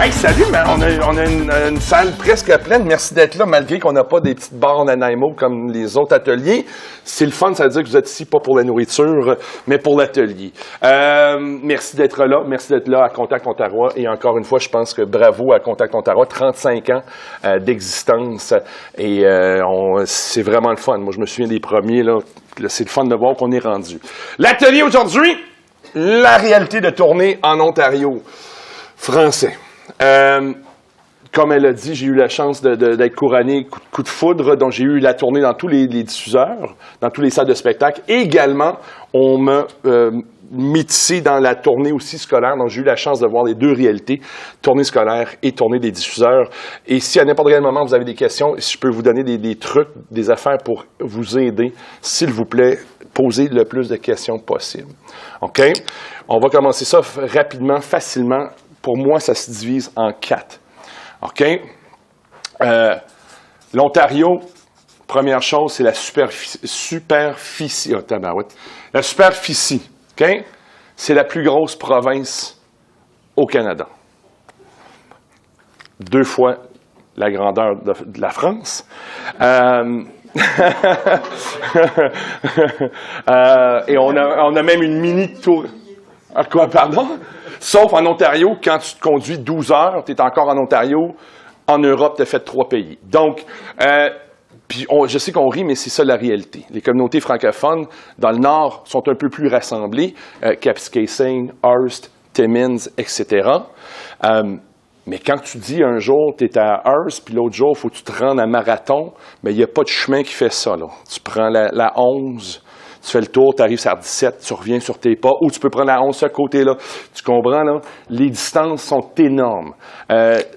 Hey, salut, mais on a une salle presque pleine. Merci d'être là, malgré qu'on n'a pas des petites barres en Nanaimo comme les autres ateliers. C'est le fun, ça veut dire que vous êtes ici pas pour la nourriture, mais pour l'atelier. Merci d'être là. Merci d'être là à Contact Ontario. Et encore une fois, je pense que bravo à Contact Ontario. 35 ans d'existence. Et c'est vraiment le fun. Moi, je me souviens des premiers, là. C'est le fun de voir qu'on est rendu. L'atelier aujourd'hui, la réalité de tournée en Ontario. Français. Comme elle a dit, j'ai eu la chance d'être couronné coup de foudre, donc j'ai eu la tournée dans tous les diffuseurs, dans tous les salles de spectacle. Et également, on m'a métissé dans la tournée aussi scolaire, donc j'ai eu la chance de voir les deux réalités, tournée scolaire et tournée des diffuseurs. Et si à n'importe quel moment vous avez des questions, si je peux vous donner des trucs, des affaires pour vous aider, s'il vous plaît, posez le plus de questions possible. OK? On va commencer ça rapidement, facilement. Pour moi, ça se divise en 4. OK? L'Ontario, première chose, c'est la superficie. Oh, tabarouette. La superficie. OK? C'est la plus grosse province au Canada. 2 fois la grandeur de la France. Et on a même une mini-tour. Ah, quoi, pardon? Sauf en Ontario, quand tu te conduis 12 heures, tu es encore en Ontario. En Europe, tu as fait 3 pays. Donc, je sais qu'on rit, mais c'est ça la réalité. Les communautés francophones dans le Nord sont un peu plus rassemblées. Kapuskasing, Hearst, Timmins, etc. Mais quand tu dis un jour, tu es à Hearst, puis l'autre jour, il faut que tu te rendes à Marathon, mais il n'y a pas de chemin qui fait ça, là. Tu prends la 11... Tu fais le tour, tu arrives sur la 17, tu reviens sur tes pas, ou tu peux prendre la 11 ce côté-là. Tu comprends, là? Les distances sont énormes.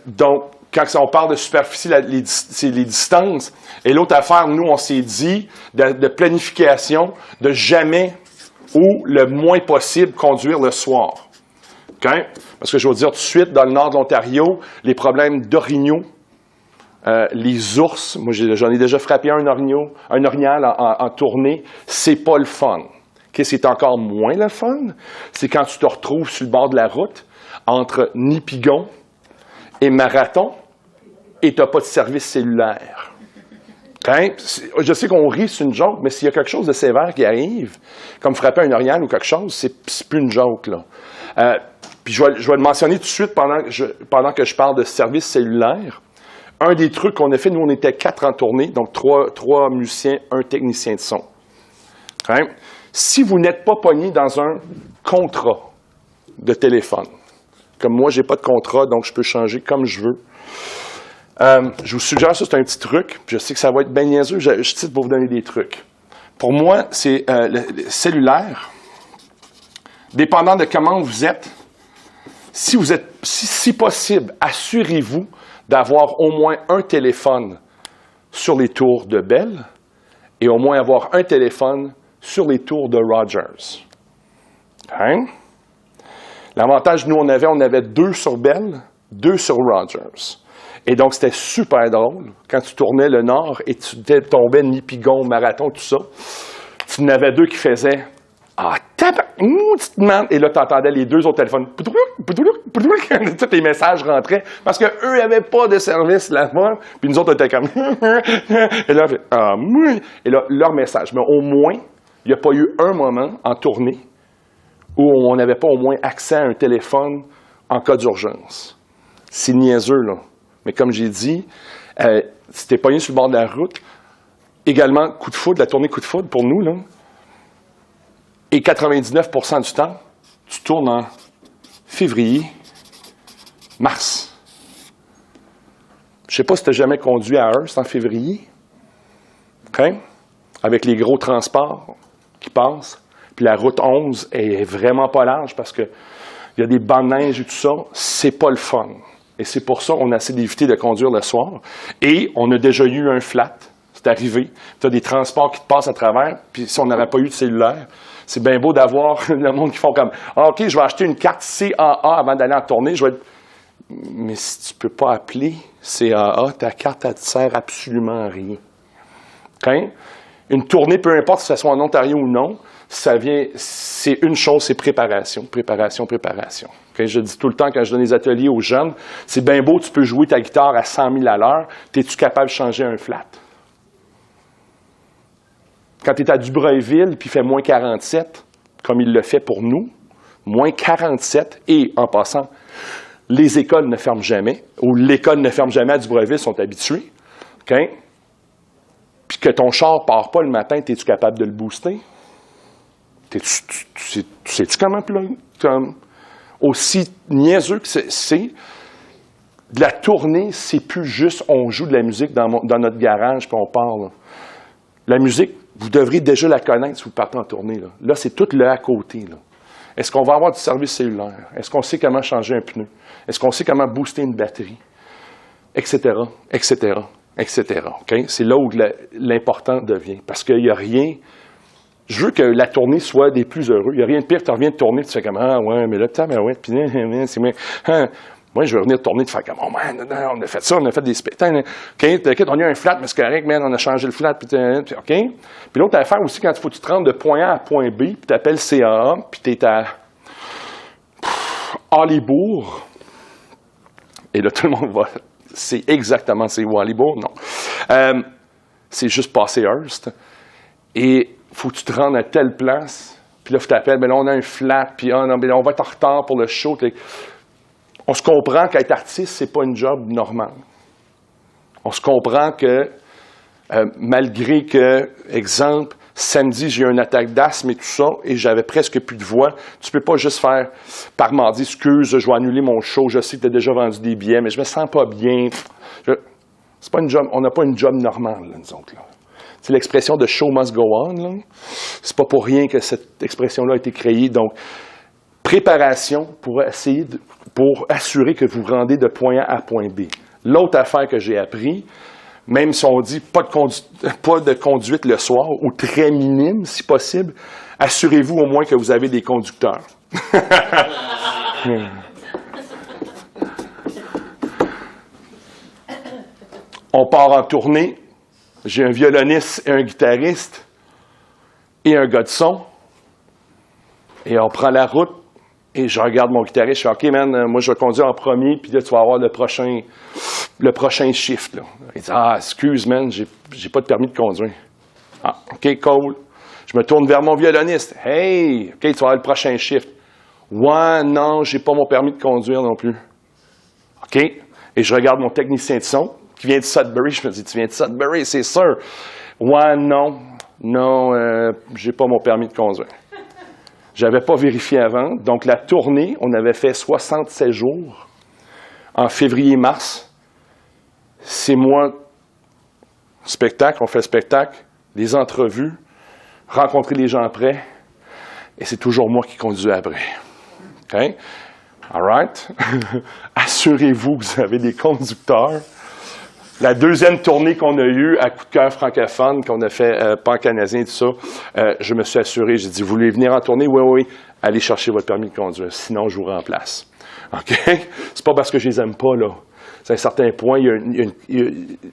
Donc, quand on parle de superficie, c'est les distances. Et l'autre affaire, nous, on s'est dit, de planification, de jamais ou le moins possible conduire le soir. Okay? Parce que je vais vous dire tout de suite, dans le nord de l'Ontario, les problèmes d'orignaux, les ours, moi j'en ai déjà frappé un orignal en tournée, c'est pas le fun. Okay, c'est encore moins le fun, c'est quand tu te retrouves sur le bord de la route, entre Nipigon et Marathon, et tu n'as pas de service cellulaire. Okay? Je sais qu'on rit, c'est une joke, mais s'il y a quelque chose de sévère qui arrive, comme frapper un orignal ou quelque chose, c'est plus une joke, là. Puis je vais le mentionner tout de suite pendant que je parle de service cellulaire. Un des trucs qu'on a fait, nous, on était 4 en tournée, donc 3 musiciens, 1 technicien de son. Okay? Si vous n'êtes pas pogné dans un contrat de téléphone, comme moi, je n'ai pas de contrat, donc je peux changer comme je veux, je vous suggère, ça, c'est un petit truc, puis je sais que ça va être bien niaiseux, je cite pour vous donner des trucs. Pour moi, c'est le cellulaire, dépendant de comment vous êtes, si possible, assurez-vous d'avoir au moins un téléphone sur les tours de Bell et au moins avoir un téléphone sur les tours de Rogers. Okay? L'avantage, nous, on avait 2 sur Bell, 2 sur Rogers. Et donc, c'était super drôle. Quand tu tournais le Nord et tu tombais Nipigon, Marathon, tout ça, tu en avais 2 qui faisaient « Ah, et là, tu entendais les 2 autres téléphones. Tous les messages rentraient parce qu'eux n'avaient pas de service là-bas. Puis nous autres, on était comme. Et là, et là, leur message. Mais au moins, il n'y a pas eu un moment en tournée où on n'avait pas au moins accès à un téléphone en cas d'urgence. C'est niaiseux, là. Mais comme j'ai dit, si tu es pogné sur le bord de la route, également, coup de foudre, la tournée coup de foudre pour nous, là. Et 99% du temps, tu tournes en février, mars. Je ne sais pas si tu as jamais conduit à Hearst en février. OK? Avec les gros transports qui passent. Puis la route 11 est vraiment pas large parce qu'il y a des bancs de neige et tout ça. C'est pas le fun. Et c'est pour ça qu'on a essayé d'éviter de conduire le soir. Et on a déjà eu un flat. C'est arrivé. Tu as des transports qui te passent à travers. Puis si on n'avait pas eu de cellulaire, c'est bien beau d'avoir le monde qui font comme « Ah, OK, je vais acheter une carte CAA avant d'aller en tournée. » Mais si tu ne peux pas appeler CAA, ta carte, elle ne te sert absolument à rien. Okay? Une tournée, peu importe si ça soit en Ontario ou non, c'est une chose, c'est préparation, préparation, préparation. Okay? Je dis tout le temps quand je donne des ateliers aux jeunes, c'est bien beau, tu peux jouer ta guitare à 100 000 à l'heure, es-tu capable de changer un flat? Quand tu es à Dubreuilville, puis il fait moins 47, comme il le fait pour nous, moins 47, et en passant, les écoles ne ferment jamais, ou l'école ne ferme jamais à Dubreuilville, sont habitués. Okay? Puis que ton char ne part pas le matin, es-tu capable de le booster? Sais-tu comment comme, aussi niaiseux que c'est, de la tournée, c'est plus juste on joue de la musique dans notre garage puis on part. Là. La musique, vous devriez déjà la connaître si vous partez en tournée. Là c'est tout le à côté. Là. Est-ce qu'on va avoir du service cellulaire? Est-ce qu'on sait comment changer un pneu? Est-ce qu'on sait comment booster une batterie? Etc., etc., etc. Okay? C'est là où l'important devient. Parce qu'il n'y a rien... Je veux que la tournée soit des plus heureux. Il n'y a rien de pire. Tu reviens de tourner, tu fais comme « Ah ouais, mais là, putain, mais ouais, puis c'est moi. Moi, je veux revenir de tourner, tu fais comme « Oh man, on a fait ça, on a fait des spectacles. OK, t'inquiète, on a eu un flat, mais c'est correct, man, on a changé le flat. » OK. Puis l'autre affaire aussi, quand il faut que tu te rendes de point A à point B, puis tu appelles CAA, puis tu es à Hollybourg. Et là, tout le monde va... C'est exactement, c'est où Hollybourg? Non. C'est juste passé Hearst. Et faut que tu te rendes à telle place, puis là, il faut t'appeler, bien là, on a un flat, puis non, bien là, on va être en retard pour le show. On se comprend qu'être artiste, c'est pas une job normale. On se comprend que, malgré que, exemple, samedi, j'ai eu une attaque d'asthme et tout ça, et j'avais presque plus de voix, tu peux pas juste faire, par mardi, excuse, je vais annuler mon show, je sais que tu as déjà vendu des billets, mais je me sens pas bien. C'est pas une job, on n'a pas une job normale, là, nous autres, là. C'est l'expression de « show must go on ». Là. C'est pas pour rien que cette expression-là a été créée. Donc, préparation pour assurer que vous rendez de point A à point B. L'autre affaire que j'ai appris, même si on dit pas de conduite le soir, ou très minime si possible, assurez-vous au moins que vous avez des conducteurs. On part en tournée. J'ai un violoniste et un guitariste et un gars de son. Et on prend la route et je regarde mon guitariste. Je fais « OK, man, moi, je vais conduire en premier, puis là, tu vas avoir le prochain shift. » là. Il dit « Ah, excuse, man, j'ai pas de permis de conduire. » Ah, OK, cool. Je me tourne vers mon violoniste. « Hey, OK, tu vas avoir le prochain shift. » « Ouais, non, j'ai pas mon permis de conduire non plus. » OK. Et je regarde mon technicien de son qui vient de Sudbury. Je me dis, tu viens de Sudbury, c'est sûr. Ouais, non, j'ai pas mon permis de conduire. J'avais pas vérifié avant. Donc, la tournée, on avait fait 67 jours en février-mars. C'est moi, spectacle, on fait le spectacle, les entrevues, rencontrer les gens après, et c'est toujours moi qui conduis après. OK? All right? Assurez-vous que vous avez des conducteurs. La deuxième tournée qu'on a eue à Coup de cœur francophone, qu'on a fait pan-canadien, tout ça, je me suis assuré, j'ai dit, vous voulez venir en tournée? Oui, allez chercher votre permis de conduire, sinon je vous remplace. OK? C'est pas parce que je les aime pas, là. C'est à un certain point,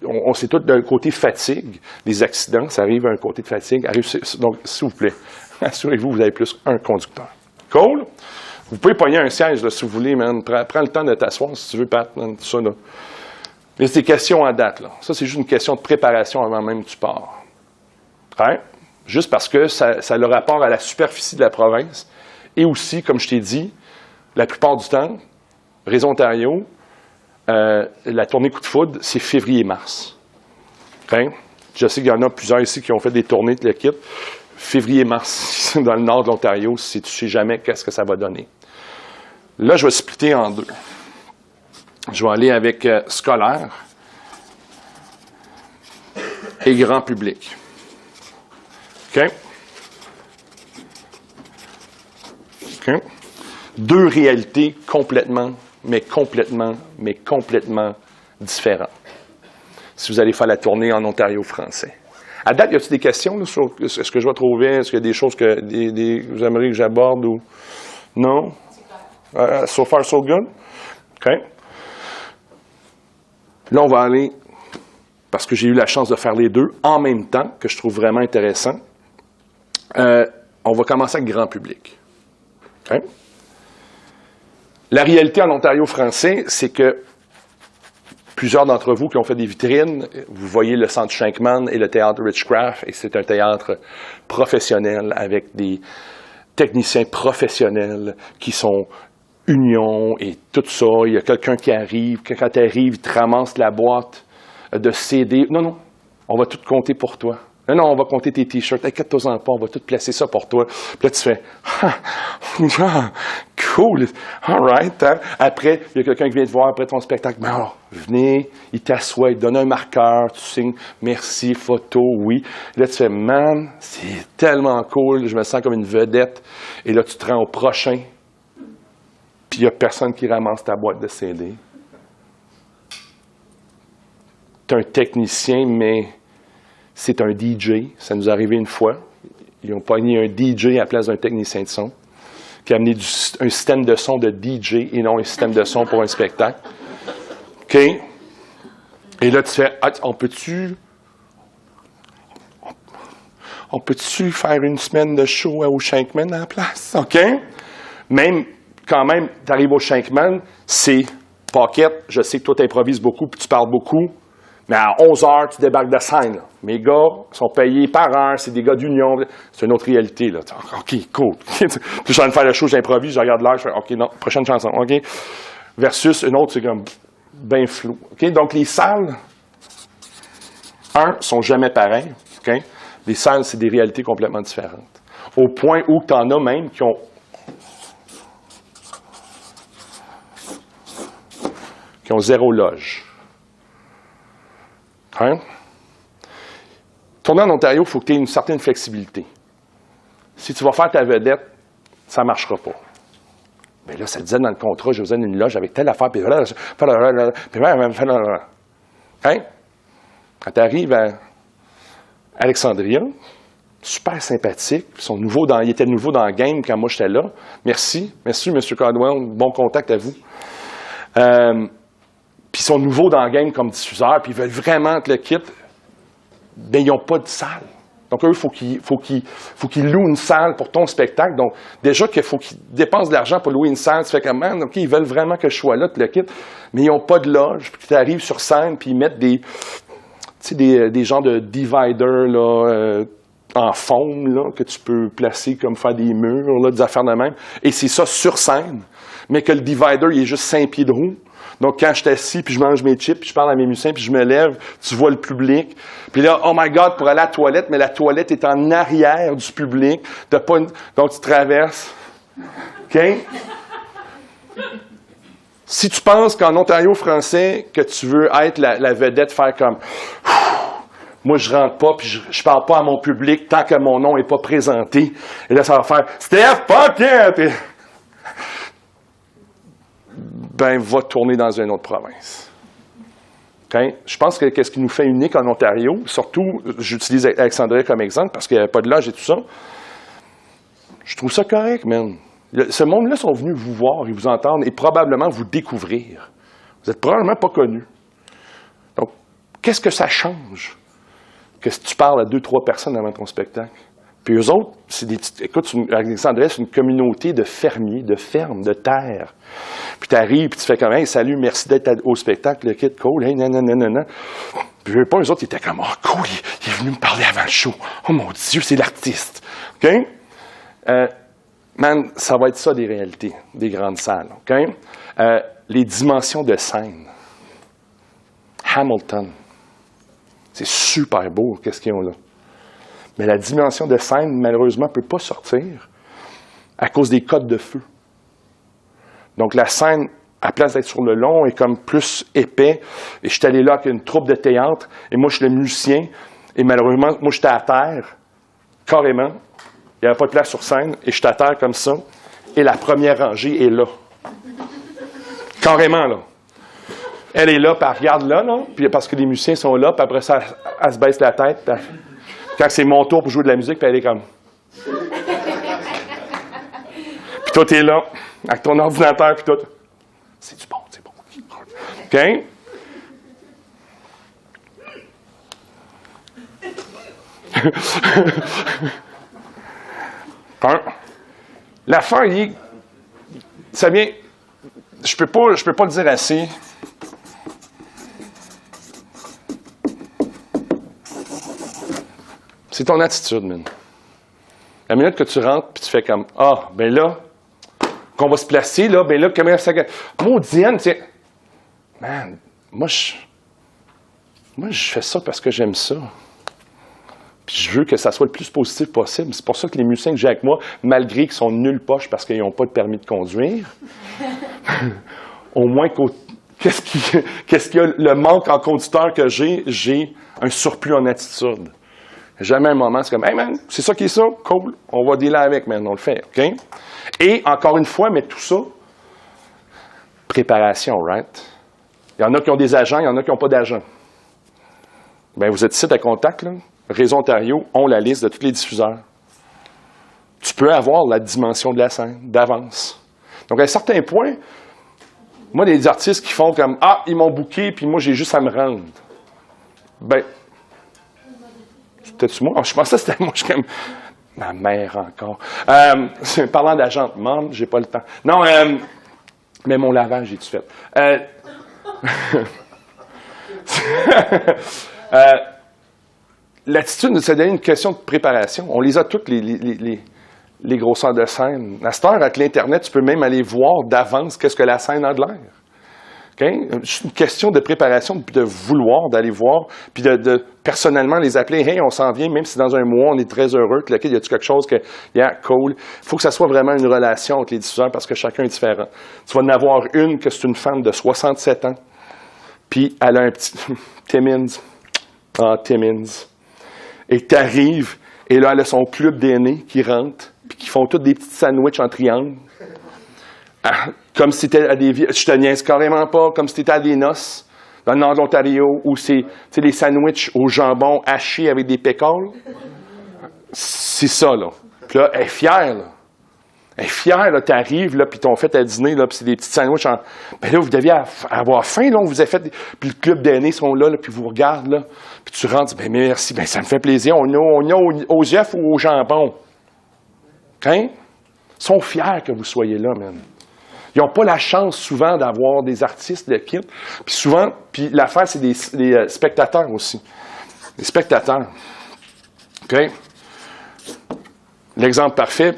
on sait tout d'un côté fatigue, les accidents, ça arrive à un côté de fatigue. Donc, s'il vous plaît, assurez-vous que vous avez plus un conducteur. Cool? Vous pouvez pogner un siège, là, si vous voulez, man. Prends le temps de t'asseoir, si tu veux, Pat, man, tout ça, là. Mais c'est des questions à date, là. Ça, c'est juste une question de préparation avant même que tu pars. Hein? Juste parce que ça a le rapport à la superficie de la province. Et aussi, comme je t'ai dit, la plupart du temps, Réseau Ontario, la tournée Coup de foudre, c'est février-mars. Okay? Je sais qu'il y en a plusieurs ici qui ont fait des tournées de l'équipe. Février-mars, dans le nord de l'Ontario, si tu ne sais jamais qu'est-ce que ça va donner. Là, je vais splitter en deux. Je vais aller avec scolaire et grand public. OK? OK? Deux réalités complètement différentes. Si vous allez faire la tournée en Ontario français. À date, y a-t-il des questions là, sur ce que je vais trouver? Est-ce qu'il y a des choses que vous aimeriez que j'aborde ou non? So far, so good? OK. Là, on va aller, parce que j'ai eu la chance de faire les deux en même temps, que je trouve vraiment intéressant. On va commencer avec grand public. OK? La réalité en Ontario français, c'est que plusieurs d'entre vous qui ont fait des vitrines, vous voyez le Centre Shankman et le Théâtre Richcraft, et c'est un théâtre professionnel avec des techniciens professionnels qui sont union et tout ça. Il y a quelqu'un qui arrive, quand tu arrives, il te ramasse la boîte de CD. Non, on va tout compter pour toi. Non, on va compter tes T-shirts. Inquiète-toi-en pas, on va tout placer ça pour toi. Puis là, tu fais cool, all right. Hein? Après, il y a quelqu'un qui vient te voir après ton spectacle. Ben, venez, il t'assoit, il te donne un marqueur, tu signes merci, photo, oui. Là, tu fais man, c'est tellement cool, je me sens comme une vedette. Et là, tu te rends au prochain. Puis il n'y a personne qui ramasse ta boîte de CD. Tu es un technicien, mais c'est un DJ. Ça nous est arrivé une fois. Ils ont pogné un DJ à la place d'un technicien de son qui a amené un système de son de DJ et non un système de son pour un spectacle. OK? Et là, tu fais, on peut-tu faire une semaine de show au Shankman à la place? OK? Quand même, tu arrives au Shankman, c'est pocket, je sais que toi, tu improvises beaucoup puis tu parles beaucoup, mais à 11 heures, tu débarques de scène. Là. Mes gars sont payés par heure, c'est des gars d'union. C'est une autre réalité. Là. OK, cool. Puis je suis en train de faire le show, j'improvise, je regarde l'heure, je fais OK, non, prochaine chanson. OK. Versus une autre, c'est comme bien flou. OK. Donc, les salles, sont jamais pareilles. OK. Les salles, c'est des réalités complètement différentes. Au point où tu en as même qui ont 0 loge. Hein? Tourner en Ontario, il faut que tu aies une certaine flexibilité. Si tu vas faire ta vedette, ça ne marchera pas. Mais là, ça disait dans le contrat, je vous donne une loge avec telle affaire, puis hein? Quand tu arrives à Alexandria, super sympathique, il était nouveau dans le game quand moi j'étais là. Merci, M. Caldwell, bon contact à vous. Puis ils sont nouveaux dans le game comme diffuseurs, puis ils veulent vraiment que le kit, bien, ils n'ont pas de salle. Donc, eux, il faut qu'ils louent une salle pour ton spectacle. Donc, déjà qu'il faut qu'ils dépensent de l'argent pour louer une salle, tu fais comme, man, OK, ils veulent vraiment que je sois là, tu le quittes, mais ils n'ont pas de loge. Puis tu arrives sur scène, puis ils mettent des genres de dividers, là, en foam, là, que tu peux placer comme faire des murs, là, des affaires de même. Et c'est ça sur scène. Mais que le divider, il est juste 5 pieds de roue. Donc, quand je suis assis, puis je mange mes chips, puis je parle à mes musiciens, puis je me lève, tu vois le public. Puis là, oh my God, pour aller à la toilette, mais la toilette est en arrière du public. Donc, tu traverses. OK? Si tu penses qu'en Ontario français, que tu veux être la vedette, faire comme... Moi, je rentre pas, puis je parle pas à mon public tant que mon nom n'est pas présenté. Et là, ça va faire « Steph Pocket! » Ben, va tourner dans une autre province. Okay? Je pense que ce qui nous fait unique en Ontario, surtout, j'utilise Alexandria comme exemple parce qu'il n'y avait pas de loge et tout ça, je trouve ça correct, man. Ce monde-là sont venus vous voir et vous entendre et probablement vous découvrir. Vous n'êtes probablement pas connus. Donc, qu'est-ce que ça change que si tu parles à 2-3 personnes avant ton spectacle? Puis eux autres, écoute, Alexandria, c'est une communauté de fermiers, de fermes, de terres. Puis tu arrives, puis tu fais comme, hey, salut, merci d'être au spectacle, le kid, cool, hey, nanana. Puis je veux pas, eux autres, ils étaient comme, oh, cool, il est venu me parler avant le show. Oh mon Dieu, c'est l'artiste. OK? Man, ça va être ça des réalités, des grandes salles. OK? Les dimensions de scène. Hamilton. C'est super beau, qu'est-ce qu'ils ont là. Mais la dimension de scène, malheureusement, ne peut pas sortir à cause des codes de feu. Donc, la scène, à place d'être sur le long, est comme plus épais. Et je suis allé là avec une troupe de théâtre, et moi, je suis le musicien. Et malheureusement, moi, j'étais à terre, carrément. Il n'y avait pas de place sur scène, et j'étais à terre comme ça. Et la première rangée est là. Carrément, là. Elle est là, puis elle regarde là, puis parce que les musiciens sont là, puis après ça, elle se baisse la tête, puis quand c'est mon tour pour jouer de la musique, puis elle est comme... Puis toi, t'es là, avec ton ordinateur, puis tout. C'est du bon, c'est bon. OK? L'affaire, ça vient... je peux pas le dire assez. C'est ton attitude, man. La minute que tu rentres, puis tu fais comme, ah, ben là, qu'on va se placer, là, ben là, comment ça... Maudienne, tu sais... Man, moi, je fais ça parce que j'aime ça. Puis je veux que ça soit le plus positif possible. C'est pour ça que les musiciens que j'ai avec moi, malgré qu'ils sont nulle poche parce qu'ils n'ont pas de permis de conduire, au moins, qu'est-ce qu'il y a, le manque en conducteur que j'ai un surplus en attitude. Jamais un moment, c'est comme, hey man, c'est ça qui est ça, cool, on va dealer avec, man, on le fait, OK? Et encore une fois, mais tout ça, préparation, right? Il y en a qui ont des agents, il y en a qui n'ont pas d'agents. Bien, vous êtes ici à Contact, là. Réseau Ontario ont la liste de tous les diffuseurs. Tu peux avoir la dimension de la scène d'avance. Donc, à un certain point, moi, des artistes qui font comme, ah, ils m'ont booké, puis moi, j'ai juste à me rendre. Ben, c'était-tu moi? Je pensais que c'était moi. Je suis comme, ma mère encore. Parlant d'agent, membre, j'ai pas le temps. Non, mais mon lavage, j'ai-tu fait? L'attitude, c'est donner une question de préparation. On les a toutes, les grosseurs de scène. À cette heure, avec l'Internet, tu peux même aller voir d'avance qu'est-ce que la scène a de l'air. Okay? Juste une question de préparation, puis de vouloir, d'aller voir, puis de personnellement les appeler. Hey, on s'en vient, même si dans un mois, on est très heureux, que y a-tu quelque chose que, yeah, cool. Il faut que ça soit vraiment une relation entre les diffuseurs parce que chacun est différent. Tu vas en avoir une que c'est une femme de 67 ans, puis elle a un petit. Timmins. Ah, Timmins. Et tu arrives, et là, elle a son club d'aînés qui rentrent, puis qui font tous des petits sandwichs en triangle. Ah, comme si c'était à des... Je te niaise carrément pas, comme si c'était à des noces, dans le nord de l'Ontario, où c'est des sandwichs au jambon hachés avec des pécoles. C'est ça, là. Puis là, elle est fière, là. Elle est fière, là, t'arrives, là, puis t'ont fait à dîner, là, puis c'est des petits sandwichs en... Ben là, vous deviez avoir faim, là, on vous a fait... Puis le club d'aînés sont là, puis vous regardent, là, puis tu rentres, ben merci, ben ça me fait plaisir, on y a aux œufs ou au jambon. Hein? Ils sont fiers que vous soyez là, man. Ils n'ont pas la chance, souvent, d'avoir des artistes de kit. Puis souvent, puis l'affaire, c'est des spectateurs aussi. Des spectateurs. OK? L'exemple parfait...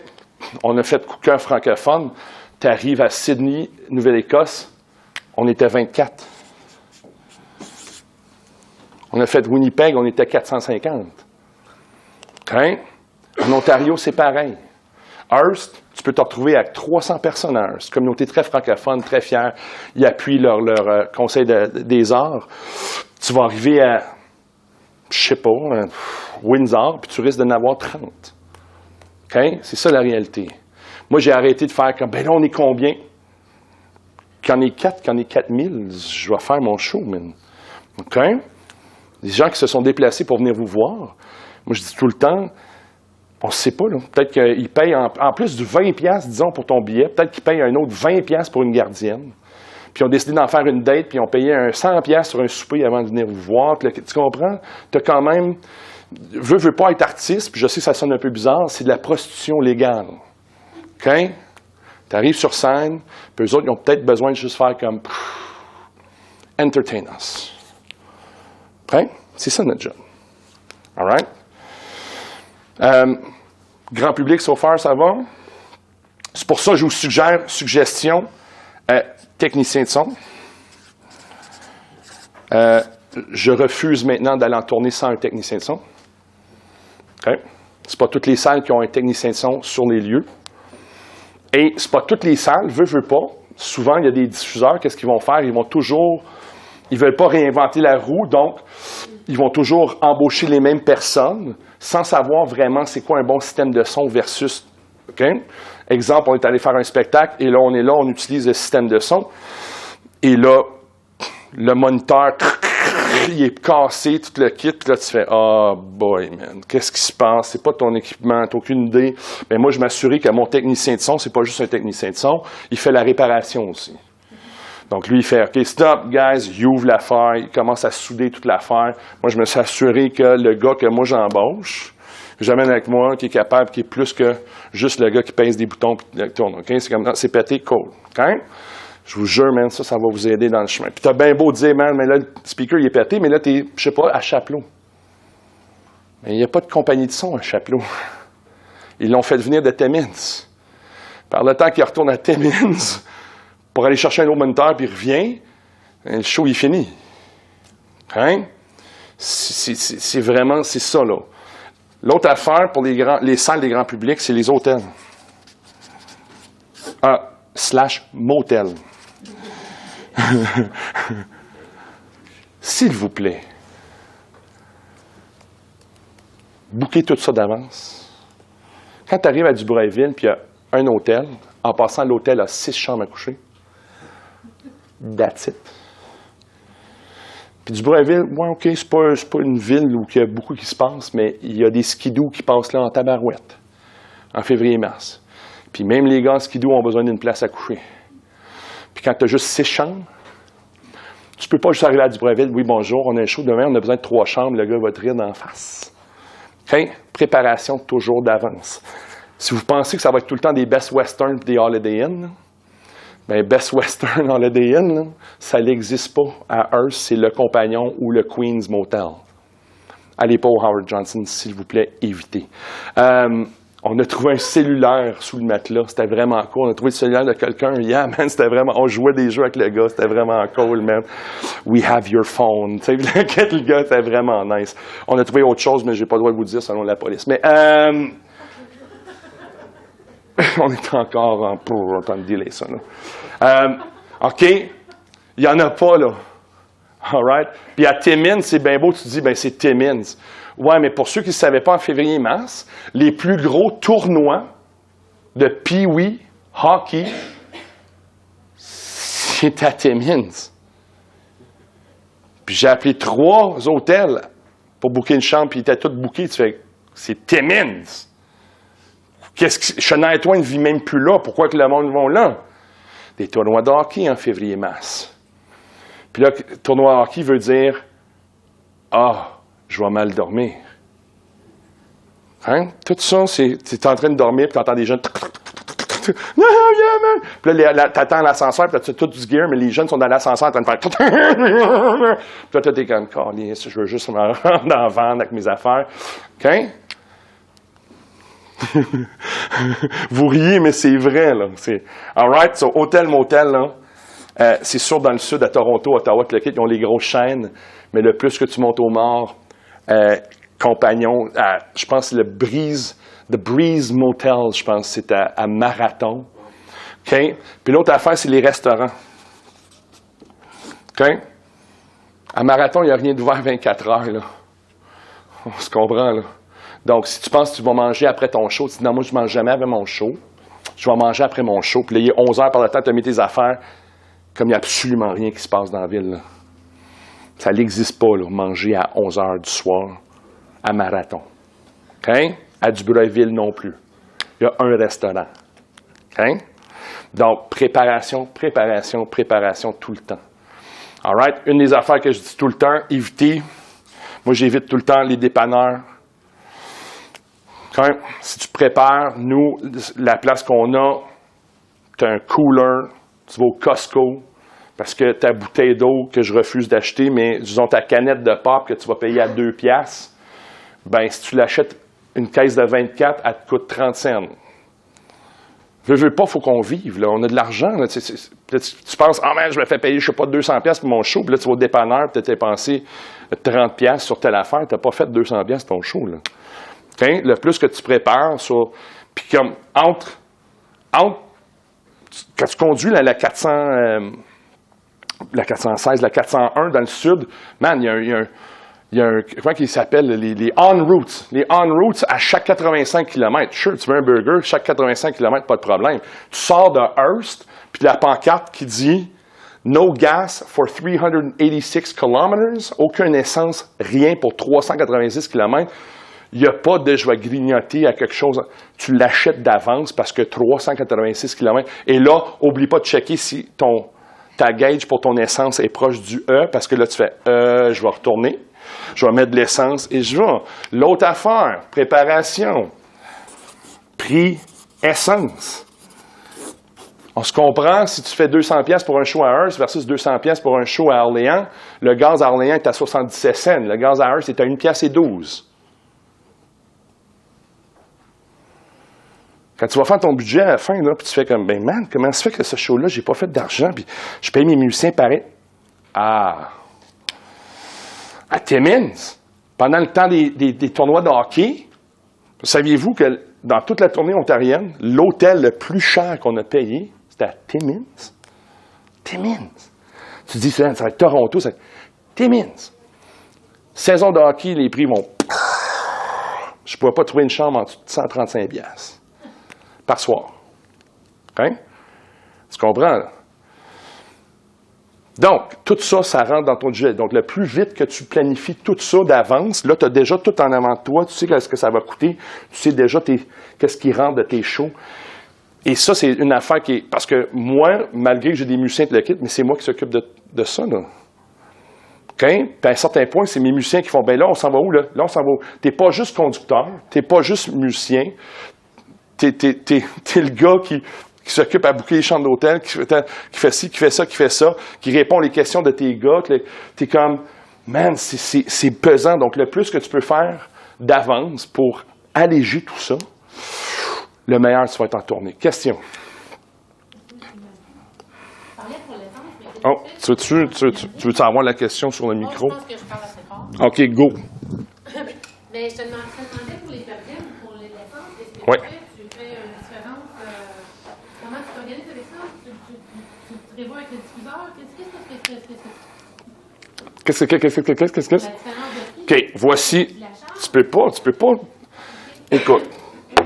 On a fait Coup de cœur francophone. Tu arrives à Sydney, Nouvelle-Écosse, on était 24. On a fait Winnipeg, on était 450. Okay? En Ontario, c'est pareil. Hearst, tu peux te retrouver avec 300 personnes à Hearst. Communauté très francophone, très fière. Ils appuient leur conseil des arts. Tu vas arriver à, je sais pas, Windsor, puis tu risques d'en avoir 30. Okay? C'est ça la réalité. Moi, j'ai arrêté de faire comme, ben là, on est combien? Qu'en est 4, qu'en est 4000, je vais faire mon show, man. OK? Des gens qui se sont déplacés pour venir vous voir. Moi, je dis tout le temps, on ne sait pas, là. Peut-être qu'ils payent, en plus du 20$, disons, pour ton billet, peut-être qu'ils payent un autre 20$ pour une gardienne. Puis ils ont décidé d'en faire une date, puis ils ont payé un 100$ sur un souper avant de venir vous voir. Puis là, tu comprends? Tu as quand même... veux pas être artiste, puis je sais que ça sonne un peu bizarre, c'est de la prostitution légale. OK? Tu arrives sur scène, puis eux autres, ils ont peut-être besoin de juste faire comme entertain us. OK? C'est ça notre job. All right? Grand public, so far, ça va? C'est pour ça que je vous suggère, suggestion, technicien de son. Je refuse maintenant d'aller en tournée sans un technicien de son. Okay. Ce n'est pas toutes les salles qui ont un technicien de son sur les lieux. Et ce n'est pas toutes les salles, veut pas. Souvent, il y a des diffuseurs, qu'est-ce qu'ils vont faire? Ils ne veulent pas réinventer la roue, donc ils vont toujours embaucher les mêmes personnes sans savoir vraiment c'est quoi un bon système de son versus... Okay? Exemple, on est allé faire un spectacle et là, on utilise le système de son. Et là, le moniteur... il est cassé, tout le kit, puis là, tu fais « Oh boy, man, qu'est-ce qui se passe? C'est pas ton équipement, t'as aucune idée. » Mais moi, je m'assurais que mon technicien de son, c'est pas juste un technicien de son, il fait la réparation aussi. Donc, lui, il fait « OK, stop, guys, il ouvre l'affaire, il commence à souder toute l'affaire. » Moi, je me suis assuré que le gars que moi, j'embauche, que j'amène avec moi, qui est capable, qui est plus que juste le gars qui pince des boutons et qui tourne. Okay? C'est comme, c'est pété, cool. Okay? Je vous jure, man, ça va vous aider dans le chemin. Puis t'as bien beau dire, man, mais là, le speaker, il est pété, mais là, t'es, je sais pas, à Chapelot. Mais il n'y a pas de compagnie de son à Chapelot. Ils l'ont fait venir de Timmins. Par le temps qu'il retourne à Timmins pour aller chercher un autre moniteur, puis il revient, le show, il est fini. Hein? C'est vraiment, c'est ça, là. L'autre affaire pour les salles des grands publics, c'est les hôtels. /motel. S'il vous plaît, bouquez tout ça d'avance. Quand tu arrives à Dubreuilville, puis il y a un hôtel, en passant, l'hôtel a 6 chambres à coucher. That's it. Puis Dubreuilville, ouais, OK, c'est pas une ville où il y a beaucoup qui se passe, mais il y a des skidoo qui passent là en tabarouette, en février-mars. Puis même les gars en skidoo ont besoin d'une place à coucher. Puis quand tu as juste 6 chambres, tu peux pas juste arriver à Dubreuilville, oui, bonjour, on a un show demain, on a besoin de 3 chambres, le gars va te rire d'en face. OK? Préparation toujours d'avance. Si vous pensez que ça va être tout le temps des Best Western et des Holiday Inn, bien, Best Western Holiday Inn, là, ça n'existe pas à Hearst, c'est le Compagnon ou le Queen's Motel. Allez pas au Howard Johnson, s'il vous plaît, évitez. On a trouvé un cellulaire sous le matelas, c'était vraiment cool. On a trouvé le cellulaire de quelqu'un, yeah, man, c'était vraiment, on jouait des jeux avec le gars, c'était vraiment cool, man. We have your phone. Tu sais, le gars, c'était vraiment nice. On a trouvé autre chose, mais j'ai pas le droit de vous dire selon la police. Mais, on est encore en train de dealer ça, là. OK? Il n'y en a pas, là. All right? Puis à Timmins, c'est bien beau, tu te dis, ben c'est Timmins. Ouais, mais pour ceux qui ne savaient pas, en février-mars, les plus gros tournois de Pee-wee hockey, c'est à Timmins. Puis j'ai appelé 3 hôtels pour booker une chambre, puis ils étaient tous bookés. Tu fais, c'est Timmins. Shania Twain ne vit même plus là. Pourquoi que le monde va là? Des tournois de hockey en février-mars. Puis là, tournoi de hockey veut dire je vais mal dormir. Hein? Tout ça, c'est tu es en train de dormir, puis tu entends des jeunes. Puis là, tu attends l'ascenseur, puis là, tu as tout du gear, mais les jeunes sont dans l'ascenseur en train de faire. Puis là, tu es comme, je veux juste me rendre en vente avec mes affaires. OK? Vous riez, mais c'est vrai, là. All right? So, hôtel, motel, là. C'est sûr, dans le sud, à Toronto, Ottawa, ils ont les grosses chaînes, mais le plus que tu montes au nord, Compagnon, je pense que The Breeze Motel, je pense, c'est à Marathon. OK? Puis l'autre affaire, c'est les restaurants. OK? À Marathon, il n'y a rien d'ouvert 24 heures, là. On se comprend, là. Donc, si tu penses que tu vas manger après ton show, tu dis, non, moi, je ne mange jamais après mon show. Je vais manger après mon show. Puis là, il est 11 heures par le temps, tu as mis tes affaires, comme il n'y a absolument rien qui se passe dans la ville, là. Ça n'existe pas, là, manger à 11 heures du soir à Marathon. OK? À Dubreuilville non plus. Il y a un restaurant. OK? Donc, préparation tout le temps. All right? Une des affaires que je dis tout le temps, évitez. Moi, j'évite tout le temps les dépanneurs. Okay? Si tu prépares, nous, la place qu'on a, tu as un cooler, tu vas au Costco, parce que ta bouteille d'eau que je refuse d'acheter, mais disons ta canette de pop que tu vas payer à 2 piastres, ben si tu l'achètes une caisse de 24, elle te coûte 30 cents. Je veux pas, il faut qu'on vive. Là. On a de l'argent. Là. Tu penses, man, je me fais payer, je sais pas, 200 piastres pour mon show, puis là, tu vas au dépanneur, tu as dépensé 30 piastres sur telle affaire, tu n'as pas fait 200 piastres ton show. Là. Okay? Le plus que tu prépares, puis comme entre quand tu conduis la 400... la 416, la 401 dans le sud, man, il y a un comment il s'appelle, les on-routes. Les on-routes, à chaque 85 km. Sure, tu veux un burger, chaque 85 km, pas de problème. Tu sors de Hearst, puis la pancarte qui dit « No gas for 386 km », aucune essence, rien pour 386 km. Il n'y a pas de « je vais grignoter à quelque chose ». Tu l'achètes d'avance parce que 386 km. Et là, oublie pas de checker si ta gauge pour ton essence est proche du E, parce que là, tu fais je vais retourner, je vais mettre de l'essence et je vais. L'autre affaire, préparation, prix, essence. On se comprend, si tu fais 200$ pour un show à Hearst versus 200$ pour un show à Orléans, le gaz à Orléans est à 77 cents, le gaz à Hearst est à 1,12$. Quand tu vas faire ton budget à la fin, là, puis tu fais comme, ben man, comment ça fait que ce show-là, j'ai pas fait d'argent, puis je paye mes musiciens pareil. Ah! À Timmins, pendant le temps des tournois de hockey, saviez-vous que dans toute la tournée ontarienne, l'hôtel le plus cher qu'on a payé, c'était à Timmins? Timmins! Tu dis, ça va être Toronto, c'est Timmins! Saison de hockey, les prix vont... Je ne pourrais pas trouver une chambre en dessous de 135$ par soir. Hein? Tu comprends, là? Donc, tout ça, ça rentre dans ton budget. Donc, le plus vite que tu planifies tout ça d'avance, là, tu as déjà tout en avant de toi, tu sais ce que ça va coûter, tu sais déjà qu'est-ce qui rentre de tes shows. Et ça, c'est une affaire qui est... Parce que moi, malgré que j'ai des musiciens qui le quittent, mais c'est moi qui s'occupe de ça, là. OK? Puis à un certain point, c'est mes musiciens qui font, ben là, on s'en va où, là? Là, on s'en va où? T'es pas juste conducteur, t'es pas juste musicien, t'es le gars qui s'occupe à booker les chambres d'hôtel, qui fait ci, qui fait ça, qui répond les questions de tes gars. T'es comme, man, c'est pesant. Donc, le plus que tu peux faire d'avance pour alléger tout ça, le meilleur, tu vas être en tournée. Question? Oh, tu veux avoir la question sur le micro? Je pense que je parle assez fort. OK, go. Mais je te demandais pour les perdus ou pour les défenses, est-ce que Oui. tu fais une différence? Comment tu t'organises avec ça? Tu prévois avec le diffuseur? Qu'est-ce que? La différence de prix? OK, voici. Tu peux pas. Écoute,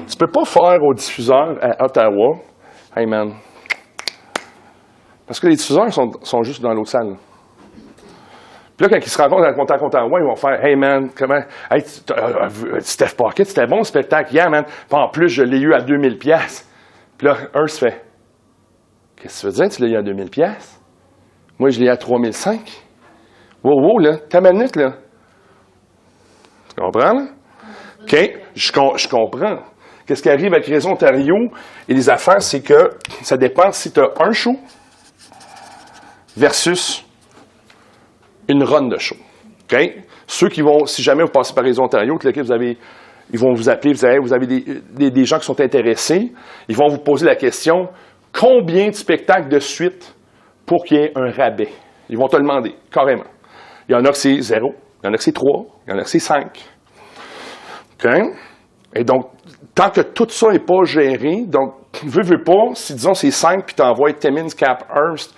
tu peux pas faire au diffuseur à Ottawa, hey man. Parce que les diffuseurs sont juste dans l'autre salle. Puis là, quand ils se rencontrent à Contact Ottawa, ils vont faire, hey man, comment. Hey, Steph Pocket, c'était bon le spectacle hier, man. Puis en plus, je l'ai eu à 2000$. Puis là, Hearst fait, qu'est-ce que tu veux dire, tu l'as eu à 2000$? Moi, je l'ai eu à 3005$. Wow, là, ta minute, là. Tu comprends, là? OK, je comprends. Qu'est-ce qui arrive avec Réseau Ontario et les affaires, c'est que ça dépend si tu as un show versus une run de show. OK? Ceux qui vont, si jamais vous passez par Réseau Ontario, ils vont vous appeler, vous avez des gens qui sont intéressés, ils vont vous poser la question, combien de spectacles de suite pour qu'il y ait un rabais? Ils vont te le demander, carrément. Il y en a que c'est 0, il y en a que c'est 3, il y en a que c'est 5. OK? Et donc, tant que tout ça n'est pas géré, donc, veux pas, si disons c'est 5, puis tu envoies Timmins, Cap, Hearst,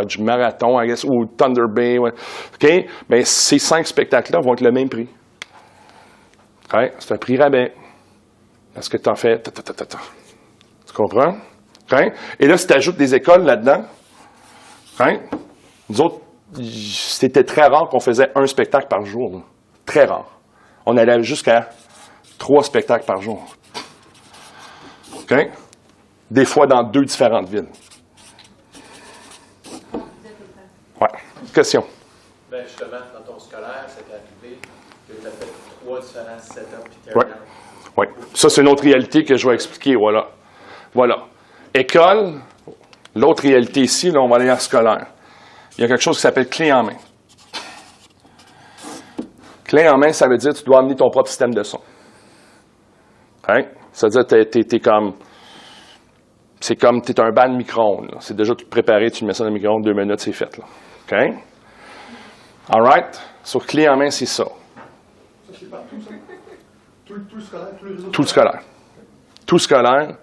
du marathon, I guess, ou Thunder Bay, ouais. OK? Bien, ces 5 spectacles-là vont être le même prix. OK? C'est un prix rabais. Parce que tu en fais... Tu comprends? OK? Et là, si tu ajoutes des écoles là-dedans, OK? Nous autres, c'était très rare qu'on faisait un spectacle par jour. Là. Très rare. On allait jusqu'à 3 spectacles par jour. OK? Des fois dans 2 différentes villes. Ouais. Question? Bien, justement, dans ton scolaire, c'est arrivé que tu as fait 3 différents setups puis Oui. Oui. Ça, c'est une autre réalité que je vais expliquer. Voilà. Voilà. École, l'autre réalité ici, là, on va aller en scolaire. Il y a quelque chose qui s'appelle clé en main. Clé en main, ça veut dire que tu dois amener ton propre système de son. Hein? Ça veut dire que t'es comme... C'est comme tu es un band micro-ondes. Là. C'est déjà tout préparé, tu mets ça dans le micro-ondes, 2 minutes, c'est fait. Là. OK? All right? Sur clé en main, c'est ça. Ça, c'est partout, ça? Tout le scolaire, tous les réseaux Tout le scolaire. Tout le scolaire.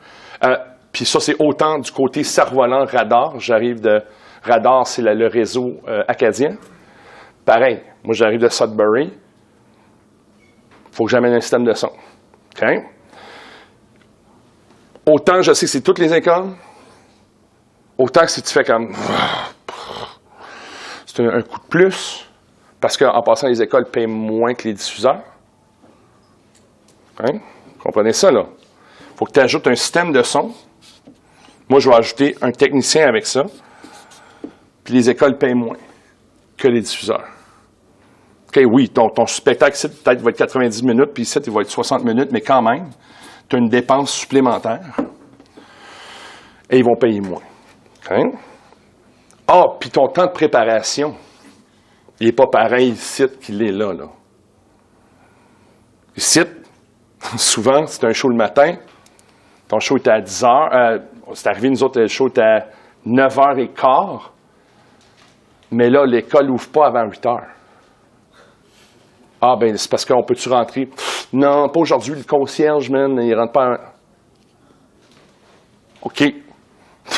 Puis ça, c'est autant du côté cerf-volant, radar. J'arrive de... Radar, c'est le réseau acadien. Pareil, moi, j'arrive de Sudbury. Il faut que j'amène un système de son. OK? Autant je sais que c'est toutes les écoles, autant que si tu fais comme... C'est un coup de plus, parce qu'en passant, les écoles payent moins que les diffuseurs. Hein? Comprenez ça, là? Il faut que tu ajoutes un système de son. Moi, je vais ajouter un technicien avec ça. Puis les écoles payent moins que les diffuseurs. OK, oui, ton spectacle ici, peut-être, va être 90 minutes, puis ici, il va être 60 minutes, mais quand même, tu as une dépense supplémentaire et ils vont payer moins. Okay? Ah, puis ton temps de préparation, il n'est pas pareil ici qu'il est là. Ici, souvent, c'est un show le matin, ton show était à 10 heures, c'est arrivé, nous autres, le show était à 9h15, mais là, l'école n'ouvre pas avant 8 heures. Ah, ben c'est parce qu'on peut-tu rentrer? Non, pas aujourd'hui, le concierge, man, il rentre pas. OK.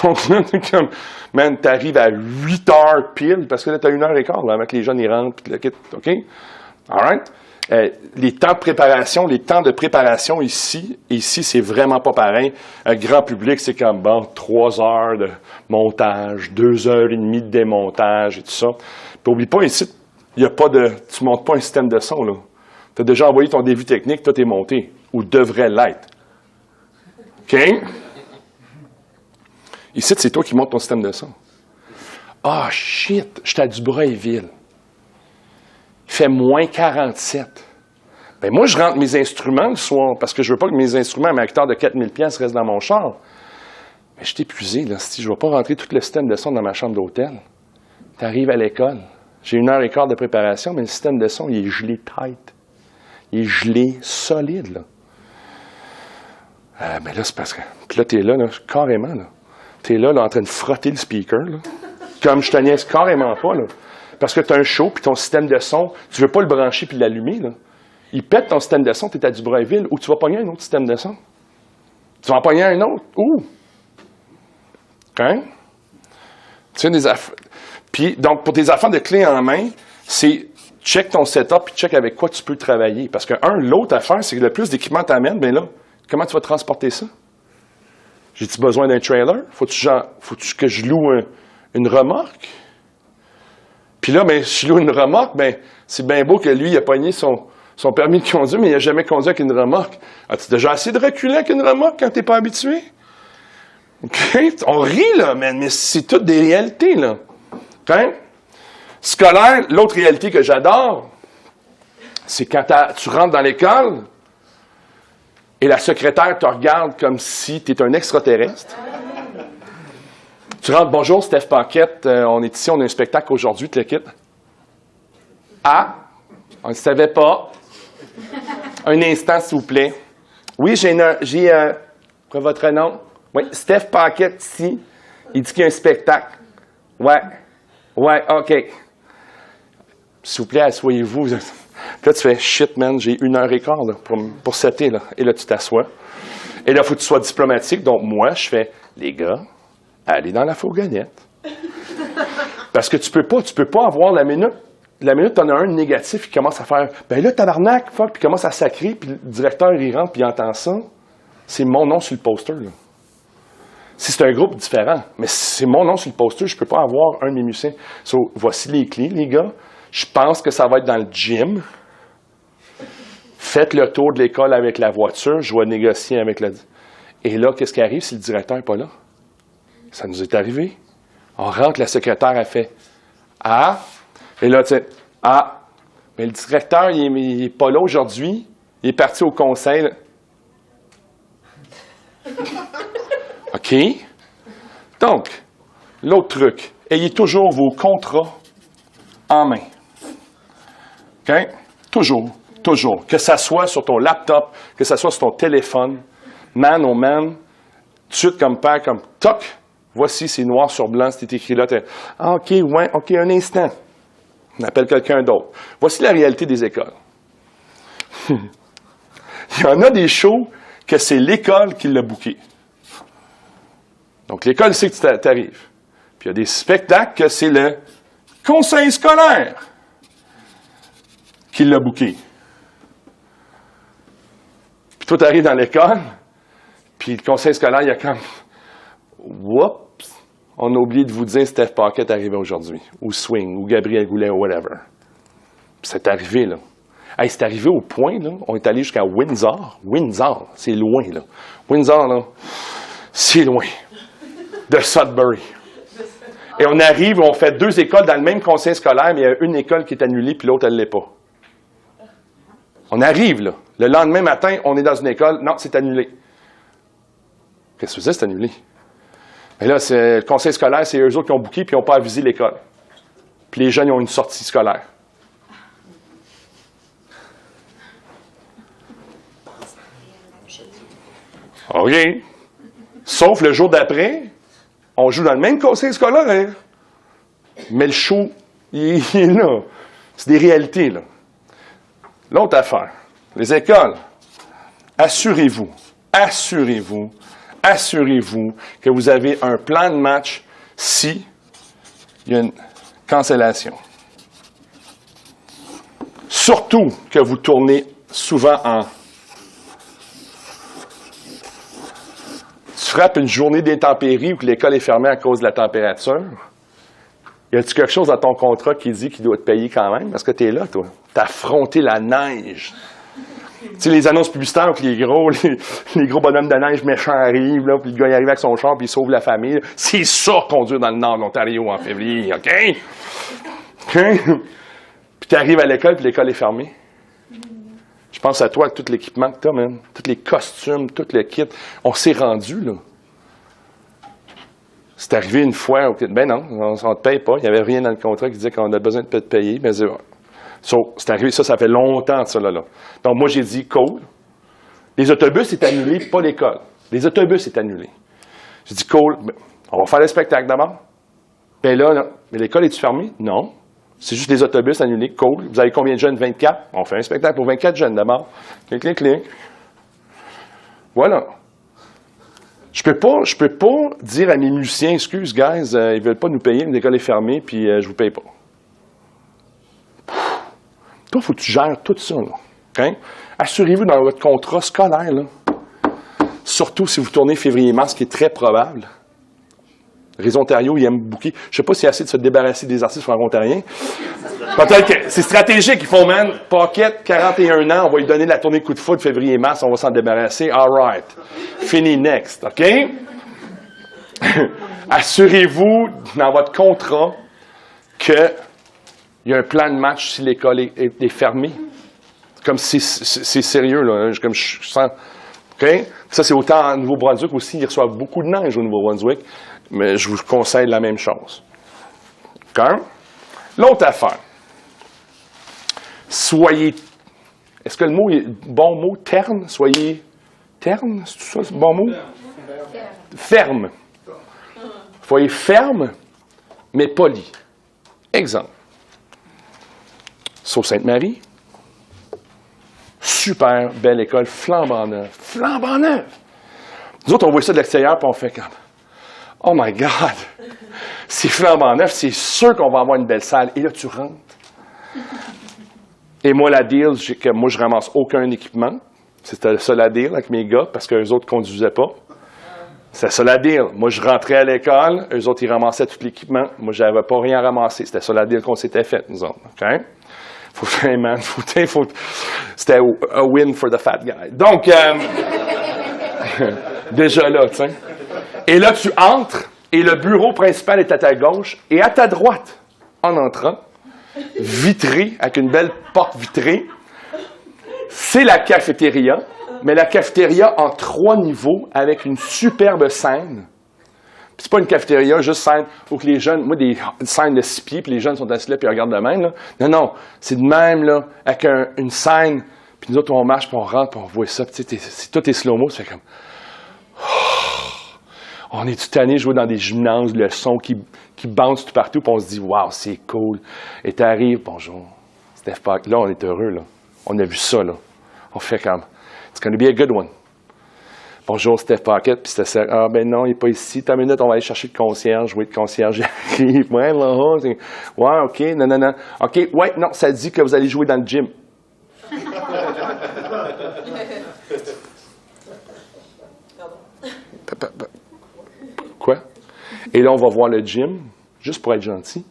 Donc là, t'es comme, man, t'arrives à 8 heures pile, parce que là, t'as 1h15 là, avant que les jeunes y rentrent, puis le kit. OK? All right? Les temps de préparation ici, c'est vraiment pas pareil. Un grand public, c'est comme, bon, 3 heures de montage, 2 heures et demie de démontage et tout ça. Puis oublie pas, ici, tu ne montes pas un système de son, là. Tu as déjà envoyé ton début technique, tout est monté, ou devrait l'être. OK? Ici, c'est toi qui montes ton système de son. Ah, shit, j'étais à Dubreuilville. Il fait moins 47. Bien, moi, je rentre mes instruments le soir, parce que je ne veux pas que mes instruments à ma guitare de 4000 pièces restent dans mon char. Mais je suis épuisé, là. Je ne vais pas rentrer tout le système de son dans ma chambre d'hôtel. Tu arrives à l'école. J'ai 1h15 de préparation, mais le système de son, il est gelé tight. Il est gelé solide, là. Mais là, c'est parce que... Puis là, tu es là, carrément, là. Tu es là, en train de frotter le speaker, là. Comme je te niaise carrément pas, là. Parce que tu as un show, puis ton système de son, tu ne veux pas le brancher puis l'allumer, là. Il pète ton système de son, tu es à Dubreuilville, ou tu vas pogner un autre système de son. Tu vas en pogner un autre. Où? Hein? Tu sais, des affaires... Puis, donc, pour tes affaires de clés en main, c'est check ton setup puis check avec quoi tu peux travailler. Parce que, l'autre affaire, c'est que le plus d'équipement t'amènes, bien là, comment tu vas transporter ça? J'ai-tu besoin d'un trailer? Faut-tu que je loue une remorque? Puis là, ben, si je loue une remorque, ben, c'est bien beau que lui, il a pogné son permis de conduire, mais il n'a jamais conduit avec une remorque. As-tu déjà essayé de reculer avec une remorque quand tu n'es pas habitué? OK? On rit, là, mais c'est toutes des réalités, là. OK? Scolaire, l'autre réalité que j'adore, c'est quand tu rentres dans l'école et la secrétaire te regarde comme si tu es un extraterrestre. Tu rentres, bonjour, Steph Paquette, on est ici, on a un spectacle aujourd'hui, tu le quittes. Ah, on ne savait pas. Un instant, s'il vous plaît. Oui, j'ai quoi votre nom? Oui, Steph Paquette ici. Il dit qu'il y a un spectacle. Ouais, OK. S'il vous plaît, asseyez-vous. Là, tu fais, shit, man, j'ai 1h15 là, pour setter, là. Et là, tu t'assois. Et là, il faut que tu sois diplomatique. Donc, moi, je fais, les gars, allez dans la fourgonnette. Parce que tu peux pas avoir la minute, t'en as un négatif qui commence à faire, ben là, tabarnak, fuck, puis commence à sacrer, puis le directeur, il rentre, puis il entend ça. C'est mon nom sur le poster, là. Si c'est un groupe différent, mais si c'est mon nom sur le poster, je peux pas avoir un de mes musiciens. So, voici les clés, les gars. Je pense que ça va être dans le gym. Faites le tour de l'école avec la voiture. Je vais négocier avec la... Et là, qu'est-ce qui arrive si le directeur n'est pas là? Ça nous est arrivé. On rentre, la secrétaire a fait « Ah! » Et là, tu sais, « Ah! » Mais le directeur, il n'est pas là aujourd'hui. Il est parti au conseil. OK? Donc, l'autre truc, ayez toujours vos contrats en main. OK? Toujours. Que ça soit sur ton laptop, que ça soit sur ton téléphone, man oh man, tout de suite comme père, comme toc, voici, c'est noir sur blanc, c'est écrit là. Ah, OK, ouais, OK, un instant. On appelle quelqu'un d'autre. Voici la réalité des écoles. Il y en a des shows que c'est l'école qui l'a booké. Donc, l'école sait que tu arrives. Puis, il y a des spectacles que c'est le conseil scolaire qui l'a booké. Puis, toi, tu arrives dans l'école, puis le conseil scolaire, il y a comme « Oups, on a oublié de vous dire Steph Paquette est arrivé aujourd'hui. » Ou Swing, ou Gabriel Goulet, ou whatever. Puis, c'est arrivé, là. Hey, c'est arrivé au point, là, on est allé jusqu'à Windsor. Windsor, c'est loin, là. Windsor, là, c'est loin. De Sudbury. Et on arrive, on fait 2 écoles dans le même conseil scolaire, mais il y a une école qui est annulée, puis l'autre, elle ne l'est pas. On arrive, là. Le lendemain matin, on est dans une école. Non, c'est annulé. Qu'est-ce que c'est annulé? Mais là, le conseil scolaire, c'est eux autres qui ont booké puis ils n'ont pas avisé l'école. Puis les jeunes, ils ont une sortie scolaire. OK. Sauf le jour d'après, on joue dans le même conseil scolaire. Mais le show, il est là. C'est des réalités, là. L'autre affaire, les écoles, assurez-vous que vous avez un plan de match si il y a une cancellation. Surtout que vous tournez souvent en... Tu frappes une journée d'intempéries ou que l'école est fermée à cause de la température. Y a-t-il quelque chose dans ton contrat qui dit qu'il doit te payer quand même? Parce que tu es là, toi. Tu as affronté la neige. Tu sais, les annonces publicitaires où les gros bonhommes de neige méchants arrivent, là, puis le gars il arrive avec son char, puis il sauve la famille. C'est ça, conduire dans le nord de l'Ontario en février, OK? Puis tu arrives à l'école, puis l'école est fermée. Je pense à toi, avec tout l'équipement que tu as, man. Tous les costumes, tout le kit. On s'est rendu, là. C'est arrivé une fois, ben non, on ne te paye pas. Il n'y avait rien dans le contrat qui disait qu'on a besoin de te payer. Mais c'est arrivé, ça fait longtemps, ça, là. Donc, moi, j'ai dit, cool. Les autobus, c'est annulé, pas l'école. Les autobus, c'est annulé. J'ai dit, cool, on va faire le spectacle d'abord. Ben là, non. Mais l'école est-tu fermée? Non. C'est juste les autobus annulés. Cool. Vous avez combien de jeunes? 24. On fait un spectacle pour 24 jeunes d'abord. Clic, clic, clic. Voilà. Je peux pas dire à mes musiciens, excuse, guys, ils veulent pas nous payer, l'école est fermée, puis je vous paye pas. Toi, il faut que tu gères tout ça, là. Okay? Assurez-vous dans votre contrat scolaire, là. Surtout si vous tournez février-mars, ce qui est très probable. Réseau Ontario, ils aiment booker. Je ne sais pas s'il y a assez de se débarrasser des artistes franco-ontariens. Peut-être que c'est stratégique. Ils font, man, Pocket, 41 ans, on va lui donner la tournée coup de foot février-mars, on va s'en débarrasser. All right. Fini next. OK? Assurez-vous dans votre contrat qu'il y a un plan de match si l'école est fermée. Comme c'est sérieux, là. Comme je sens. OK? Ça, c'est autant au Nouveau-Brunswick aussi. Ils reçoivent beaucoup de neige au Nouveau-Brunswick. Mais je vous conseille la même chose. OK? L'autre affaire. Soyez... Est-ce que le mot est bon mot? Terne? Soyez... Terne? C'est tout ça? C'est bon mot? Ferme. Soyez ferme, mais poli. Exemple. Sault-Sainte-Marie. Super belle école, flambant neuve. Flambant neuve! Nous autres, on voit ça de l'extérieur, puis on fait comme... Oh my God! C'est flambant neuf, c'est sûr qu'on va avoir une belle salle. Et là, tu rentres. Et moi, la deal, moi, je ramasse aucun équipement. C'était ça la deal avec mes gars, parce qu'eux autres ne conduisaient pas. C'était ça la deal. Moi, je rentrais à l'école, eux autres, ils ramassaient tout l'équipement. Moi, je n'avais pas rien à ramasser. C'était ça la deal qu'on s'était faite, nous autres. OK? C'était a win for the fat guy. Donc, déjà là, tu sais. Et là, tu entres, et le bureau principal est à ta gauche, et à ta droite, en entrant, vitré, avec une belle porte vitrée, c'est la cafétéria, mais la cafétéria en 3 niveaux, avec une superbe scène. Puis c'est pas une cafétéria, juste scène, faut que les jeunes, moi, des scènes de 6 pieds, puis les jeunes sont assis là, puis ils regardent de même, là. Non, c'est de même, là, avec une scène, puis nous autres, on marche, puis on rentre, puis on voit ça, puis tu sais, tout est slow-mo, ça fait comme... On est tout tanné de jouer dans des gymnases, le son qui bounce tout partout, puis on se dit « Wow, c'est cool! » Et tu arrives, « Bonjour, Steph Pocket. » Là, on est heureux, là. On a vu ça, là. On fait comme « It's gonna be a good one. » Bonjour, Steph Pocket. Puis c'était ça. Ah, ben non, il n'est pas ici. T'as une minute, on va aller chercher le concierge. Oui, le concierge arrive. Ouais, là, ouais, OK, non. OK, ouais, non, ça dit que vous allez jouer dans le gym. Quoi? Et là, on va voir le gym, juste pour être gentil.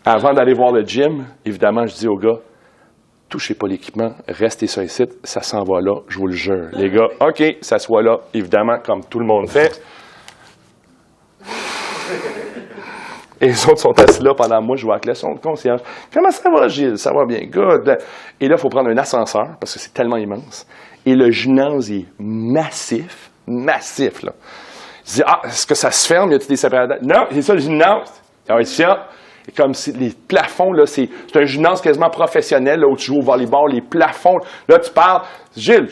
Avant d'aller voir le gym, évidemment, je dis aux gars, touchez pas l'équipement, restez sur les sites, ça s'en va là, je vous le jure. Les gars, OK, ça soit là, évidemment, comme tout le monde fait. Et les autres sont assis là pendant moi, je vois avec le son de concierge. Comment ça va, Gilles? Ça va bien, good. Et là, il faut prendre un ascenseur, parce que c'est tellement immense. Et le gymnase est massif, là. Je dis, est-ce que ça se ferme? Y a-t-il des séparateurs? Non, c'est ça le gymnase. Ça va être ça. Et comme les plafonds, là, c'est un gymnase quasiment professionnel, là, où tu joues au volleyball, les plafonds. Là, tu parles. Gilles.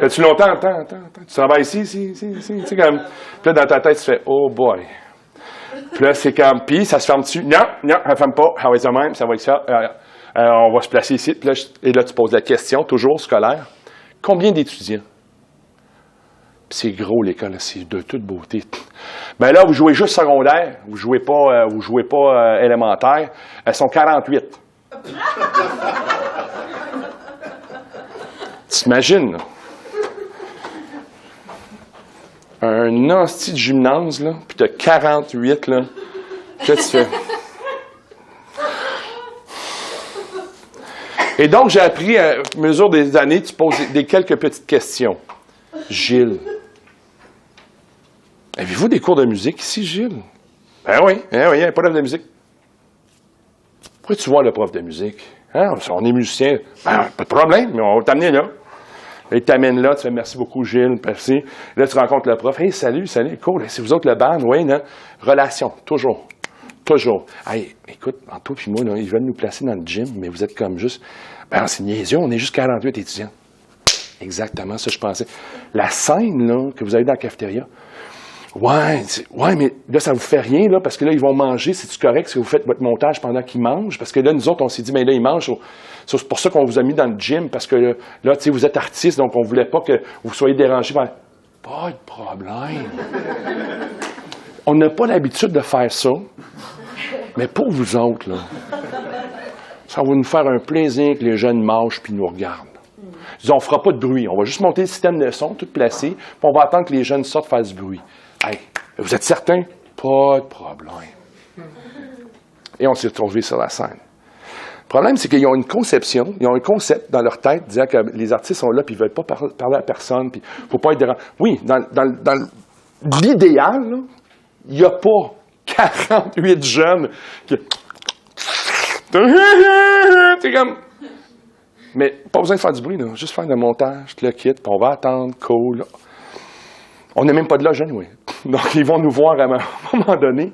As-tu longtemps? Attends. Tu travailles ici? Tu sais, comme. Puis là, dans ta tête, tu fais, oh boy. Puis là, c'est comme, puis ça se ferme dessus. Non, ça ne ferme pas. Ça va être ça même, ça va être ça. On va se placer ici. Puis là, et là, tu poses la question, toujours scolaire. Combien d'étudiants? Puis c'est gros, l'école, c'est de toute beauté. Ben là, vous jouez juste secondaire, vous jouez pas élémentaire. Elles sont 48. T'imagines, là? Un hostie de gymnase, là, puis t'as 48, là. Qu'est-ce que tu fais? Et donc, j'ai appris, à mesure des années, tu poses quelques petites questions. Gilles. Avez-vous des cours de musique ici, Gilles? Ben oui, il y a un prof de musique. Pourquoi tu vois le prof de musique? Hein? On est musicien. Ben, pas de problème, mais on va t'amener là. Il t'amène là, tu fais merci beaucoup, Gilles, merci. Là, tu rencontres le prof. Hey, salut, cool. C'est vous autres le band? Oui, non? Relation, toujours. Hey, écoute, entre toi et moi, là, ils veulent nous placer dans le gym, mais vous êtes comme juste. Ben, c'est niaiseux, on est juste 48 étudiants. Exactement, ça, je pensais. La scène, là, que vous avez dans la cafétéria. Ouais, mais là, ça vous fait rien, là, parce que là, ils vont manger. C'est-tu correct si vous faites votre montage pendant qu'ils mangent? Parce que là, nous autres, on s'est dit, mais là, ils mangent. C'est pour ça qu'on vous a mis dans le gym, parce que là, tu sais, vous êtes artiste, donc on voulait pas que vous soyez dérangés. Pas de problème. On n'a pas l'habitude de faire ça, mais pour vous autres, là, ça va nous faire un plaisir que les jeunes mangent puis nous regardent. Ils disent, on fera pas de bruit. On va juste monter le système de son, tout placé, puis on va attendre que les jeunes sortent faire du bruit. Hey, vous êtes certains? Pas de problème. Et on s'est retrouvés sur la scène. Le problème, c'est qu'ils ont une conception, ils ont un concept dans leur tête disant que les artistes sont là puis ils ne veulent pas parler à personne, puis il ne faut pas être dérangé. Oui, dans l'idéal, il n'y a pas 48 jeunes qui... C'est comme... Mais pas besoin de faire du bruit, là. Juste faire le montage, le kit, puis on va attendre, cool. On n'est même pas de là, jeunes, oui. Donc, ils vont nous voir à un moment donné.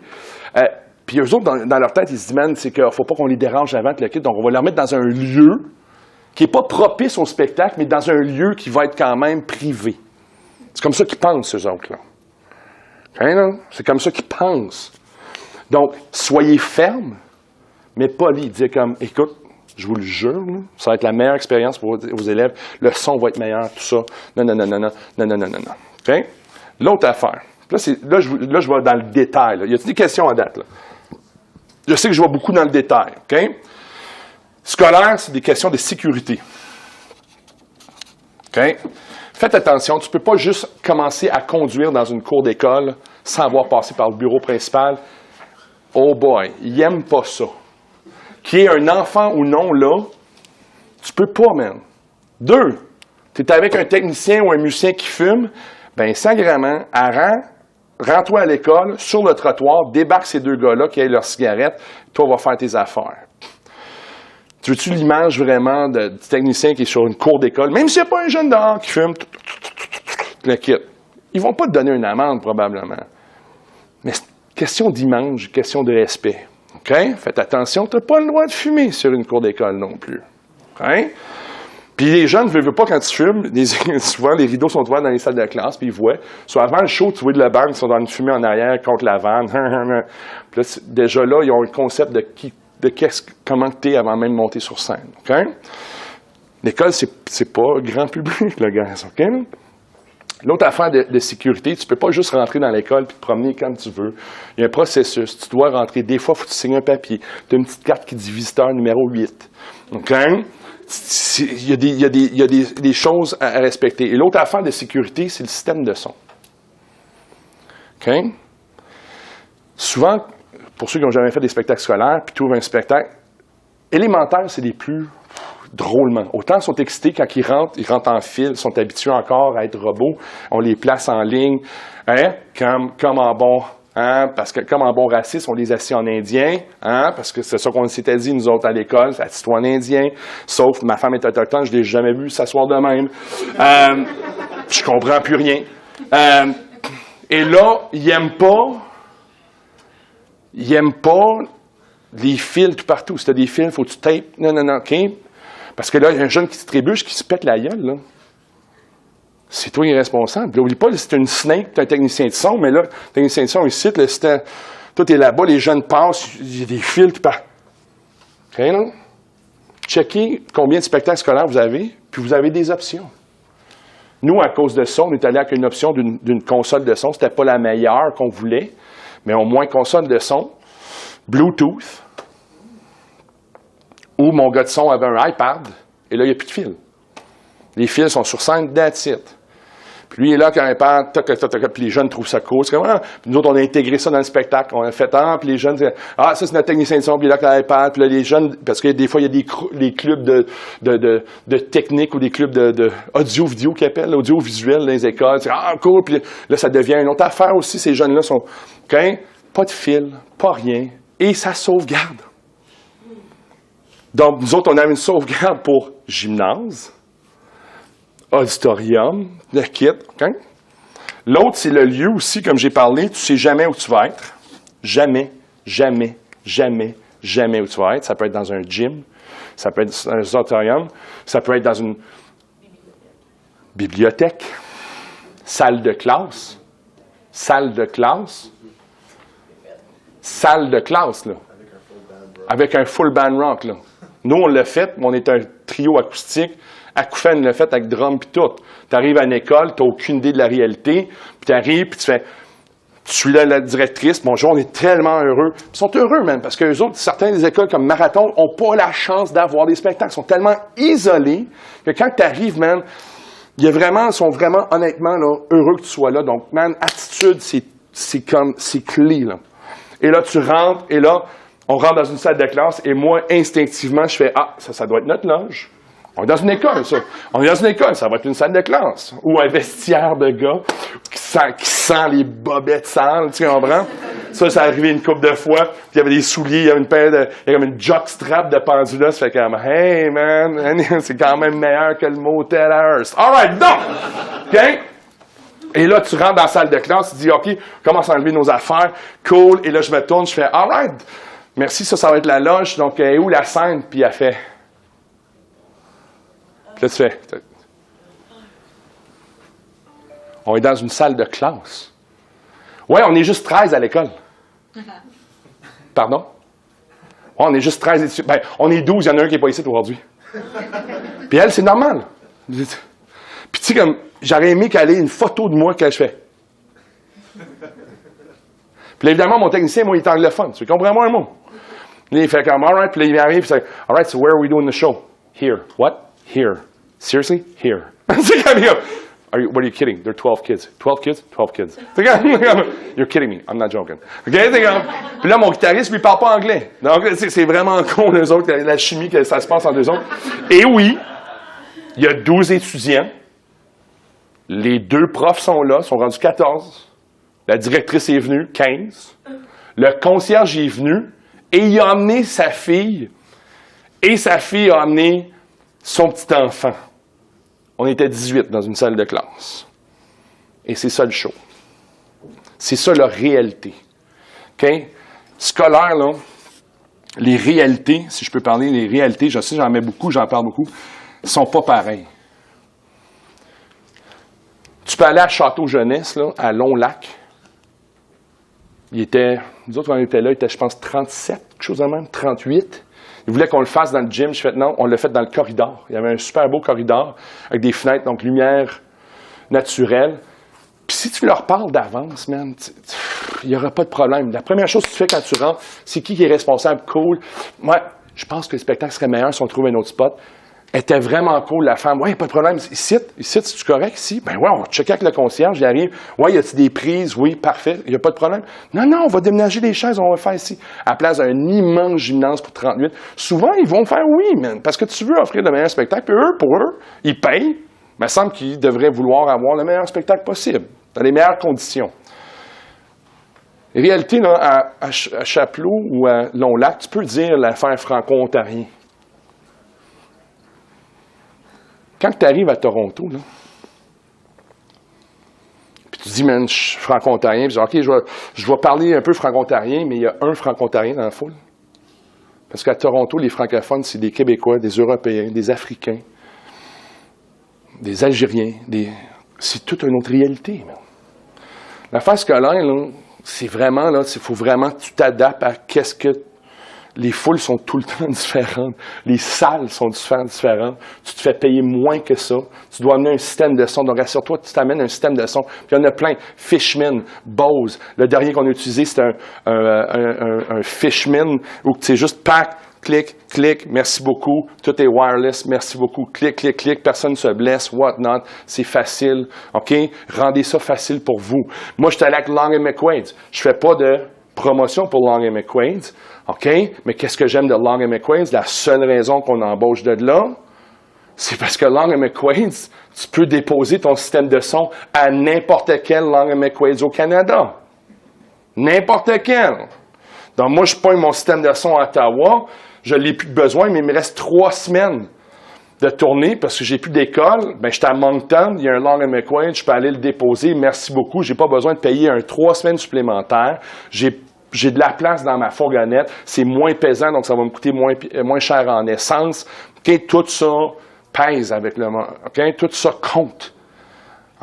Puis eux autres, dans leur tête, ils se disent, man, c'est qu'il ne faut pas qu'on les dérange avant que le kit. Donc, on va les remettre dans un lieu qui n'est pas propice au spectacle, mais dans un lieu qui va être quand même privé. C'est comme ça qu'ils pensent, eux autres, là. Hein, là? C'est comme ça qu'ils pensent. Donc, soyez fermes, mais polis. Dites comme, écoute, je vous le jure, là, ça va être la meilleure expérience pour vos élèves. Le son va être meilleur, tout ça. Non. OK? L'autre affaire. Là, je vais dans le détail. Là. Y a-t-il des questions à date? Là? Je sais que je vais beaucoup dans le détail. OK? Scolaire, c'est des questions de sécurité. OK? Faites attention, tu ne peux pas juste commencer à conduire dans une cour d'école sans avoir passé par le bureau principal. Oh boy, ils n'aiment pas ça. Qu'il y ait un enfant ou non là, tu peux pas, man. 2, tu es avec un technicien ou un musicien qui fume, bien, sacrément, rends-toi à l'école, sur le trottoir, débarque ces deux gars-là qui aient leur cigarette, toi, va faire tes affaires. Tu veux-tu l'image vraiment du technicien qui est sur une cour d'école, même s'il n'y a pas un jeune dehors qui fume, le quitte. Ils vont pas te donner une amende, probablement. Mais c'est question d'image, question de respect. OK? Faites attention, tu n'as pas le droit de fumer sur une cour d'école non plus. OK? Puis les jeunes ne veulent pas quand tu fumes, souvent les rideaux sont ouverts dans les salles de classe, puis ils voient. Soit avant le show, tu vois de la bande, ils sont dans une fumée en arrière contre la vanne. Puis là, déjà là, ils ont un concept de comment tu es avant même de monter sur scène. OK? L'école, c'est pas grand public, le gars. OK? L'autre affaire de sécurité, tu ne peux pas juste rentrer dans l'école et te promener quand tu veux. Il y a un processus. Tu dois rentrer. Des fois, il faut que tu signes un papier. Tu as une petite carte qui dit visiteur numéro 8. OK? Il y a des choses à respecter. Et l'autre affaire de sécurité, c'est le système de son. OK? Souvent, pour ceux qui n'ont jamais fait des spectacles scolaires, puis tu ouvres un spectacle, élémentaire, c'est les plus drôlement. Autant ils sont excités quand ils rentrent en file, ils sont habitués encore à être robots, on les place en ligne, hein, comme en bon Hein, parce que, comme en bon raciste, on les assit en indien, hein, parce que c'est ça qu'on s'était dit, nous autres, à l'école, assis-toi en indien, sauf ma femme est autochtone, je l'ai jamais vu s'asseoir de même. Je comprends plus rien. Et là, ils aiment pas les fils tout partout. Si t'as des fils, faut que tu tapes, non, OK? Parce que là, il y a un jeune qui se trébuche, qui se pète la gueule, là. C'est toi qui es responsable. N'oublie pas, c'est une snake, tu es un technicien de son, mais là, le technicien de son, ici, là, toi, tu es là-bas, les jeunes passent, il y a des fils par. OK, non? Checkez combien de spectacles scolaires vous avez, puis vous avez des options. Nous, à cause de ça, on est allé avec une option d'une console de son. C'était pas la meilleure qu'on voulait, mais au moins console de son, Bluetooth, où mon gars de son avait un iPad, et là, il n'y a plus de fil. Les fils sont sur scène, that's it. Puis lui, il est là, quand il parle, puis les jeunes trouvent ça cool. C'est comme, puis nous autres, on a intégré ça dans le spectacle. On a fait, puis les jeunes disent, ça, c'est notre technicien de son, puis il est là, quand il parle, puis là, les jeunes, parce que des fois, il y a des clubs de technique ou des clubs de audio-vidéo qu'ils appellent, audio-visuel dans les écoles. C'est, cool, puis là, ça devient une autre affaire aussi. Ces jeunes-là sont, OK, pas de fil, pas rien, et ça sauvegarde. Donc, nous autres, on a une sauvegarde pour gymnase, auditorium, le kit. Okay? L'autre, c'est le lieu aussi, comme j'ai parlé, tu ne sais jamais où tu vas être. Jamais, jamais, jamais, jamais où tu vas être. Ça peut être dans un gym, ça peut être dans un auditorium, ça peut être dans une bibliothèque, salle de classe, là. Avec un full band rock, là. Nous, on l'a fait, mais on est un trio acoustique. Acouphène l'a fait avec drum pis tout. Tu arrives à une école, tu n'as aucune idée de la réalité, puis tu arrives, puis tu fais, tu suis là la directrice, bonjour, on est tellement heureux. Ils sont heureux, même, parce qu'eux autres, certaines des écoles comme Marathon n'ont pas la chance d'avoir des spectacles. Ils sont tellement isolés que quand tu arrives, man, ils sont vraiment, honnêtement, là, heureux que tu sois là. Donc, man, attitude, c'est clé, là. Et là, tu rentres, et là, on rentre dans une salle de classe, et moi, instinctivement, je fais, ça doit être notre loge. On est dans une école, ça. On est dans une école, ça va être une salle de classe. Ou un vestiaire de gars qui sent les bobettes sales, tu comprends? Ça arrivé une couple de fois, puis il y avait des souliers, il y avait une paire de... Il y avait comme une jockstrap de pendule, ça fait comme, hey man, c'est quand même meilleur que le motel à Hearst. All right, donc! OK? Et là, tu rentres dans la salle de classe, tu dis, OK, commence à enlever nos affaires, cool, et là, je me tourne, je fais, all right, merci, ça va être la loge, donc, où la scène? Puis elle fait... Puis là, tu fais... On est dans une salle de classe. Ouais, on est juste 13 à l'école. Pardon? Ouais, on est juste 13 étudiants. Ben, on est 12, il y en a un qui n'est pas ici aujourd'hui. Puis elle, c'est normal. Puis tu sais, comme, j'aurais aimé qu'elle ait une photo de moi que je fais. Puis là, évidemment, mon technicien, moi, il est anglophone. Tu comprends moi un mot? Là, il fait comme, all right, puis là, il arrive, il fait, all right, so where are we doing the show? Here. What? Here. Seriously? Here. C'est comme, what are you kidding? There are 12 kids. 12 kids? 12 kids. You're kidding me. I'm not joking. Okay? Puis là, mon guitariste, lui, il parle pas anglais. Donc, c'est vraiment con, les autres, la chimie, que ça se passe entre eux autres. Et oui, il y a 12 étudiants. Les 2 profs sont là, sont rendus 14. La directrice est venue, 15. Le concierge est venu et il a emmené sa fille. Et sa fille a emmené son petit enfant. On était 18 dans une salle de classe. Et c'est ça le show. C'est ça la réalité. OK? Scolaire, là, les réalités, si je peux parler, les réalités, je sais, j'en mets beaucoup, j'en parle beaucoup, ne sont pas pareilles. Tu peux aller à Château-Jeunesse, là, à Long-Lac. Nous autres, quand on était là, il était, je pense, 37, quelque chose de même, 38. Ils voulaient qu'on le fasse dans le gym. Je fais non, on l'a fait dans le corridor. Il y avait un super beau corridor avec des fenêtres, donc lumière naturelle. Puis si tu leur parles d'avance, man, il n'y aura pas de problème. La première chose que tu fais quand tu rentres, c'est qui est responsable, cool. Moi, je pense que le spectacle serait meilleur si on trouvait un autre spot. Elle était vraiment cool, la femme. Ouais, pas de problème. Ici, c'est-tu correct, ici? Ben ouais, on va checker avec le concierge, il arrive. Ouais, y a-t-il des prises? Oui, parfait. Il n'y a pas de problème. Non, on va déménager les chaises, on va faire ici. À la place d'un immense gymnase pour 38. Souvent, ils vont faire oui, man, parce que tu veux offrir le meilleur spectacle. Puis eux, pour eux, ils payent. Mais il semble qu'ils devraient vouloir avoir le meilleur spectacle possible, dans les meilleures conditions. Réalité, là, à Chapelot ou à Long-Lac, tu peux dire l'affaire franco-ontarien. Quand tu arrives à Toronto, là, puis tu dis, man, je suis franco-ontarien, puis tu dis, OK, je vais parler un peu franco-ontarien, mais il y a un franco-ontarien dans la foule. Parce qu'à Toronto, les francophones, c'est des Québécois, des Européens, des Africains, des Algériens, c'est toute une autre réalité. Man. L'affaire scolaire, là, c'est vraiment, là, il faut vraiment que tu t'adaptes à qu'est-ce que... Les foules sont tout le temps différentes. Les salles sont différentes. Tu te fais payer moins que ça. Tu dois amener un système de son. Donc, rassure-toi, tu t'amènes un système de son. Puis, il y en a plein. Fishman, Bose. Le dernier qu'on a utilisé, c'est un Fishman où c'est juste pack, clic, clic, merci beaucoup. Tout est wireless, merci beaucoup. Clic, clic, clic. Personne ne se blesse, what not. C'est facile. OK? Rendez ça facile pour vous. Moi, je suis allé avec Long & McQuaid. Je fais pas de promotion pour Long & McQuaid. OK? Mais qu'est-ce que j'aime de Long & McQuaid? La seule raison qu'on embauche de là, c'est parce que Long & McQuaid, tu peux déposer ton système de son à n'importe quel Long & McQuaid au Canada. N'importe quel. Donc, moi, je pogne mon système de son à Ottawa, je n'ai plus de besoin, mais il me reste 3 semaines de tournée parce que j'ai plus d'école. Bien, j'étais à Moncton, il y a un Long & McQuaid, je peux aller le déposer, merci beaucoup. J'ai pas besoin de payer 3 semaines supplémentaires. J'ai de la place dans ma fourgonnette, c'est moins pesant, donc ça va me coûter moins cher en essence. Okay? Tout ça pèse avec le monde. Okay? Tout ça compte.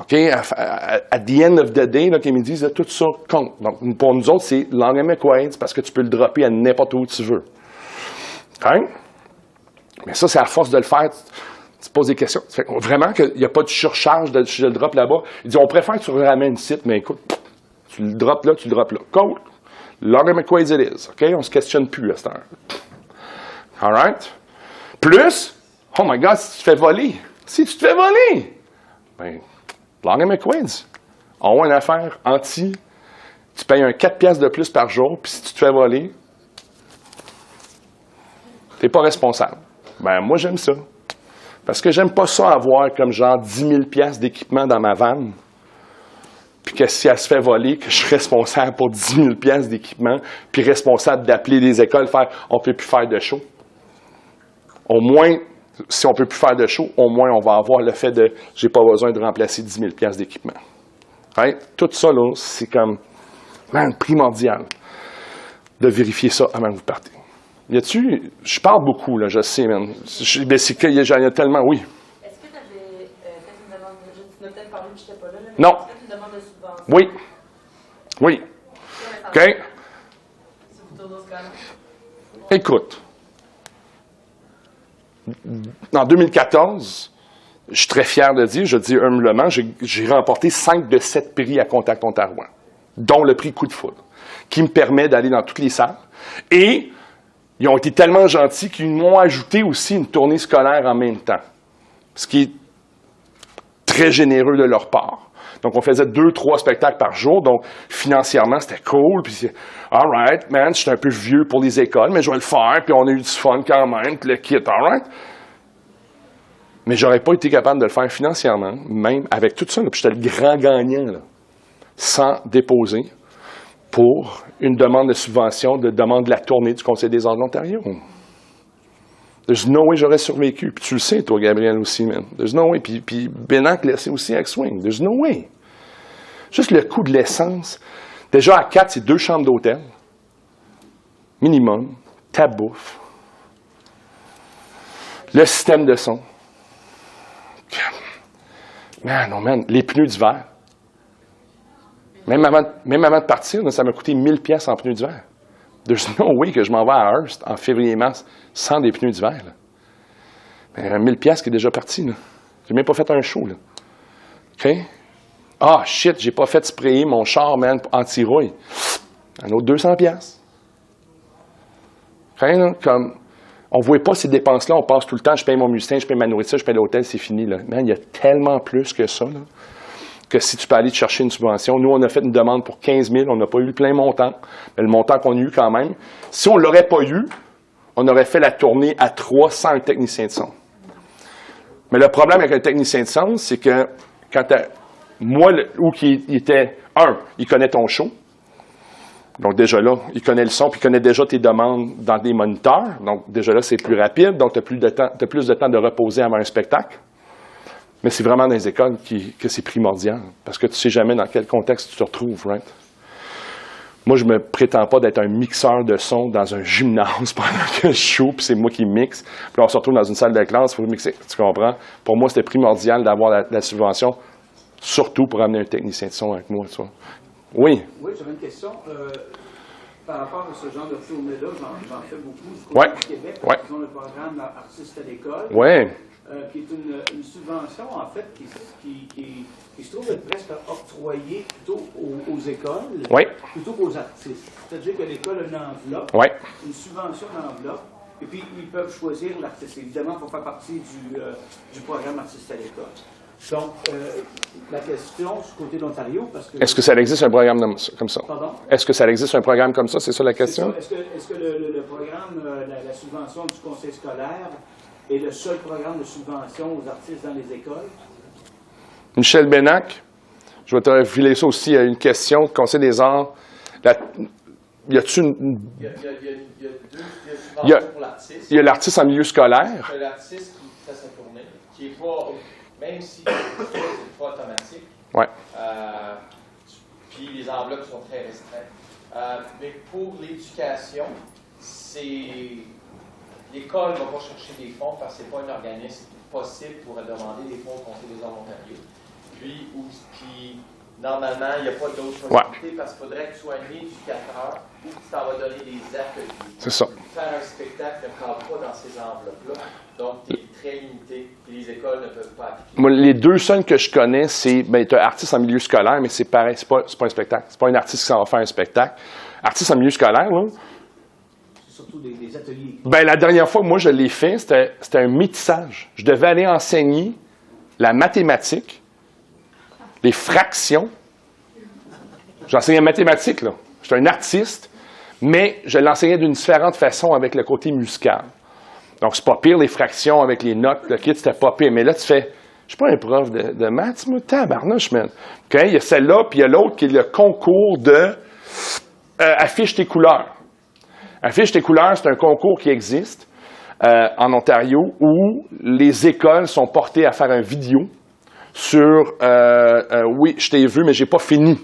Okay? At the end of the day, là, qu'ils me disent, tout ça compte. Donc, pour nous autres, c'est Long & McQuaid, parce que tu peux le dropper à n'importe où tu veux. Okay? Mais ça, c'est à force de le faire, tu te poses des questions. Ça fait vraiment qu'il n'y a pas de surcharge de le drop là-bas. Ils disent, on préfère que tu le ramènes ici, mais écoute, tu le drops là, tu le drops là. Cool. Long & McQuaid it is. OK? On ne se questionne plus à cette heure. All right? Plus, oh my God, si tu te fais voler. Si tu te fais voler, bien, Long & McQuaid, ont une affaire anti. Tu payes un 4 piastres de plus par jour, puis si tu te fais voler, tu n'es pas responsable. Ben moi, j'aime ça. Parce que j'aime pas ça avoir comme genre 10 000 piastres d'équipement dans ma vanne. Puis que si elle se fait voler, que je suis responsable pour 10 000 piastres d'équipement, puis responsable d'appeler les écoles, faire « on ne peut plus faire de show ». Au moins, si on ne peut plus faire de show, au moins on va avoir le fait de « j'ai pas besoin de remplacer 10 000 piastres d'équipement ». Right? Tout ça, là, c'est comme primordial de vérifier ça avant que vous partez. Y a-tu... Je parle beaucoup, là, je sais, man. Mais c'est qu'il y a tellement... Oui. Est-ce que tu avais fait une demande... Tu m'as peut-être parlé, mais je n'étais pas là. Non. Est-ce que tu as fait une demande de subvention? Oui. Oui. OK. C'est plutôt dans ce cas-là. Écoute. En 2014, je suis très fier de dire, je dis humblement, j'ai remporté 5 de 7 prix à Contact Ontario, dont le prix Coup de foudre, qui me permet d'aller dans toutes les salles. Et ils ont été tellement gentils qu'ils m'ont ajouté aussi une tournée scolaire en même temps, ce qui est très généreux de leur part. Donc, on faisait 2-3 spectacles par jour, donc financièrement, c'était cool. Puis, all right, man, je suis un peu vieux pour les écoles, mais je vais le faire, puis on a eu du fun quand même, puis le kit, all right. Mais j'aurais pas été capable de le faire financièrement, même avec tout ça, là, puis j'étais le grand gagnant, là, sans déposer pour une demande de subvention, de demande de la tournée du Conseil des arts de l'Ontario. There's no way j'aurais survécu. Puis tu le sais, toi, Gabriel, aussi, man. There's no way. Puis Benac laissait aussi avec Swing. There's no way. Juste le coût de l'essence. Déjà, à 4, c'est 2 chambres d'hôtel. Minimum. Ta bouffe. Le système de son. Man, oh man. Les pneus d'hiver. Même avant de partir, là, ça m'a coûté 1000 pièces en pneus d'hiver. There's no way que je m'en vais à Hearst en février-mars sans des pneus d'hiver. Ben, 1000 pièces qui est déjà parti. Là. J'ai même pas fait un show. Là. OK? Ah, shit, j'ai pas fait sprayer mon char, man, anti-rouille. Un autre 200 pièces. OK, là, comme, on voit pas ces dépenses-là, on passe tout le temps, je paye mon musicien, je paye ma nourriture, je paye l'hôtel, c'est fini. Là. Man, il y a tellement plus que ça, là, que si tu peux aller te chercher une subvention. Nous, on a fait une demande pour 15 000, on n'a pas eu le plein montant, mais le montant qu'on a eu quand même. Si on ne l'aurait pas eu, on aurait fait la tournée à 300 techniciens de son. Mais le problème avec un technicien de son, c'est que quand moi, où il était, il connaît ton show. Donc, déjà là, il connaît le son, puis il connaît déjà tes demandes dans des moniteurs. Donc, déjà là, c'est plus rapide. Donc, tu as plus de temps de reposer avant un spectacle. Mais c'est vraiment dans les écoles que c'est primordial. Parce que tu ne sais jamais dans quel contexte tu te retrouves, right? Moi, je me prétends pas d'être un mixeur de son dans un gymnase pendant que je joue, puis c'est moi qui mixe. Puis là, on se retrouve dans une salle de classe, il faut mixer. Tu comprends? Pour moi, c'était primordial d'avoir la subvention, surtout pour amener un technicien de son avec moi, tu vois. Oui. Oui, j'avais une question. Par rapport à ce genre de tournée-là, j'en fais beaucoup du Ouais. côté du Québec. Ouais. Ils ont le programme Artistes à l'école, Oui. qui est une subvention, en fait, qui se trouve être presque octroyée plutôt aux écoles, Oui. plutôt qu'aux artistes. C'est-à-dire que l'école a une enveloppe, Oui. une subvention d'enveloppe, et puis ils peuvent choisir l'artiste. Évidemment, il faut faire partie du programme Artistes à l'école. Donc, la question du côté de l'Ontario, parce que... Est-ce que ça existe un programme comme ça? Pardon? Est-ce que ça existe un programme comme ça? C'est ça la question? C'est ça. Est-ce que le programme, la subvention du conseil scolaire est le seul programme de subvention aux artistes dans les écoles? Michel Bénac, je vais te refiler ça aussi à une question. Conseil des arts, y a-t-il une... Il y a deux Il y a- subventions pour l'artiste. Il y a l'artiste en milieu scolaire. C'est l'artiste qui fait sa tournée, qui est pas, même si c'est pas automatique, Oui. puis les enveloppes sont très restreintes. Mais pour l'éducation, l'école ne va pas chercher des fonds parce que ce n'est pas un organisme possible pour demander des fonds au Conseil des arts d'Ontario. Puis, normalement, il n'y a pas d'autre possibilité parce qu'il faudrait que tu sois un éducateur ou que tu t'en vas donner des ateliers. C'est ça. Faire un spectacle ne parle pas dans ces enveloppes-là, donc tu es très limité et les écoles ne peuvent pas appliquer. Moi, les deux seuls que je connais, c'est, tu as artiste en milieu scolaire, mais c'est pareil, c'est pas un spectacle. C'est pas un artiste qui s'en va faire un spectacle. Artiste en milieu scolaire, là. C'est surtout des ateliers. Ben, la dernière fois que moi je l'ai fait, c'était un métissage. Je devais aller enseigner la mathématique, les fractions. J'enseignais la mathématique, là. J'étais un artiste, mais je l'enseignais d'une différente façon avec le côté musical. Donc, c'est pas pire, les fractions avec les notes, le kit, c'était pas pire. Mais là, tu fais, je suis pas un prof de maths, moi, tabarnouche, man. OK? Il y a celle-là, puis il y a l'autre qui est le concours de affiche tes couleurs. Affiche tes couleurs, c'est un concours qui existe en Ontario où les écoles sont portées à faire une vidéo sur oui, je t'ai vu, mais j'ai pas fini.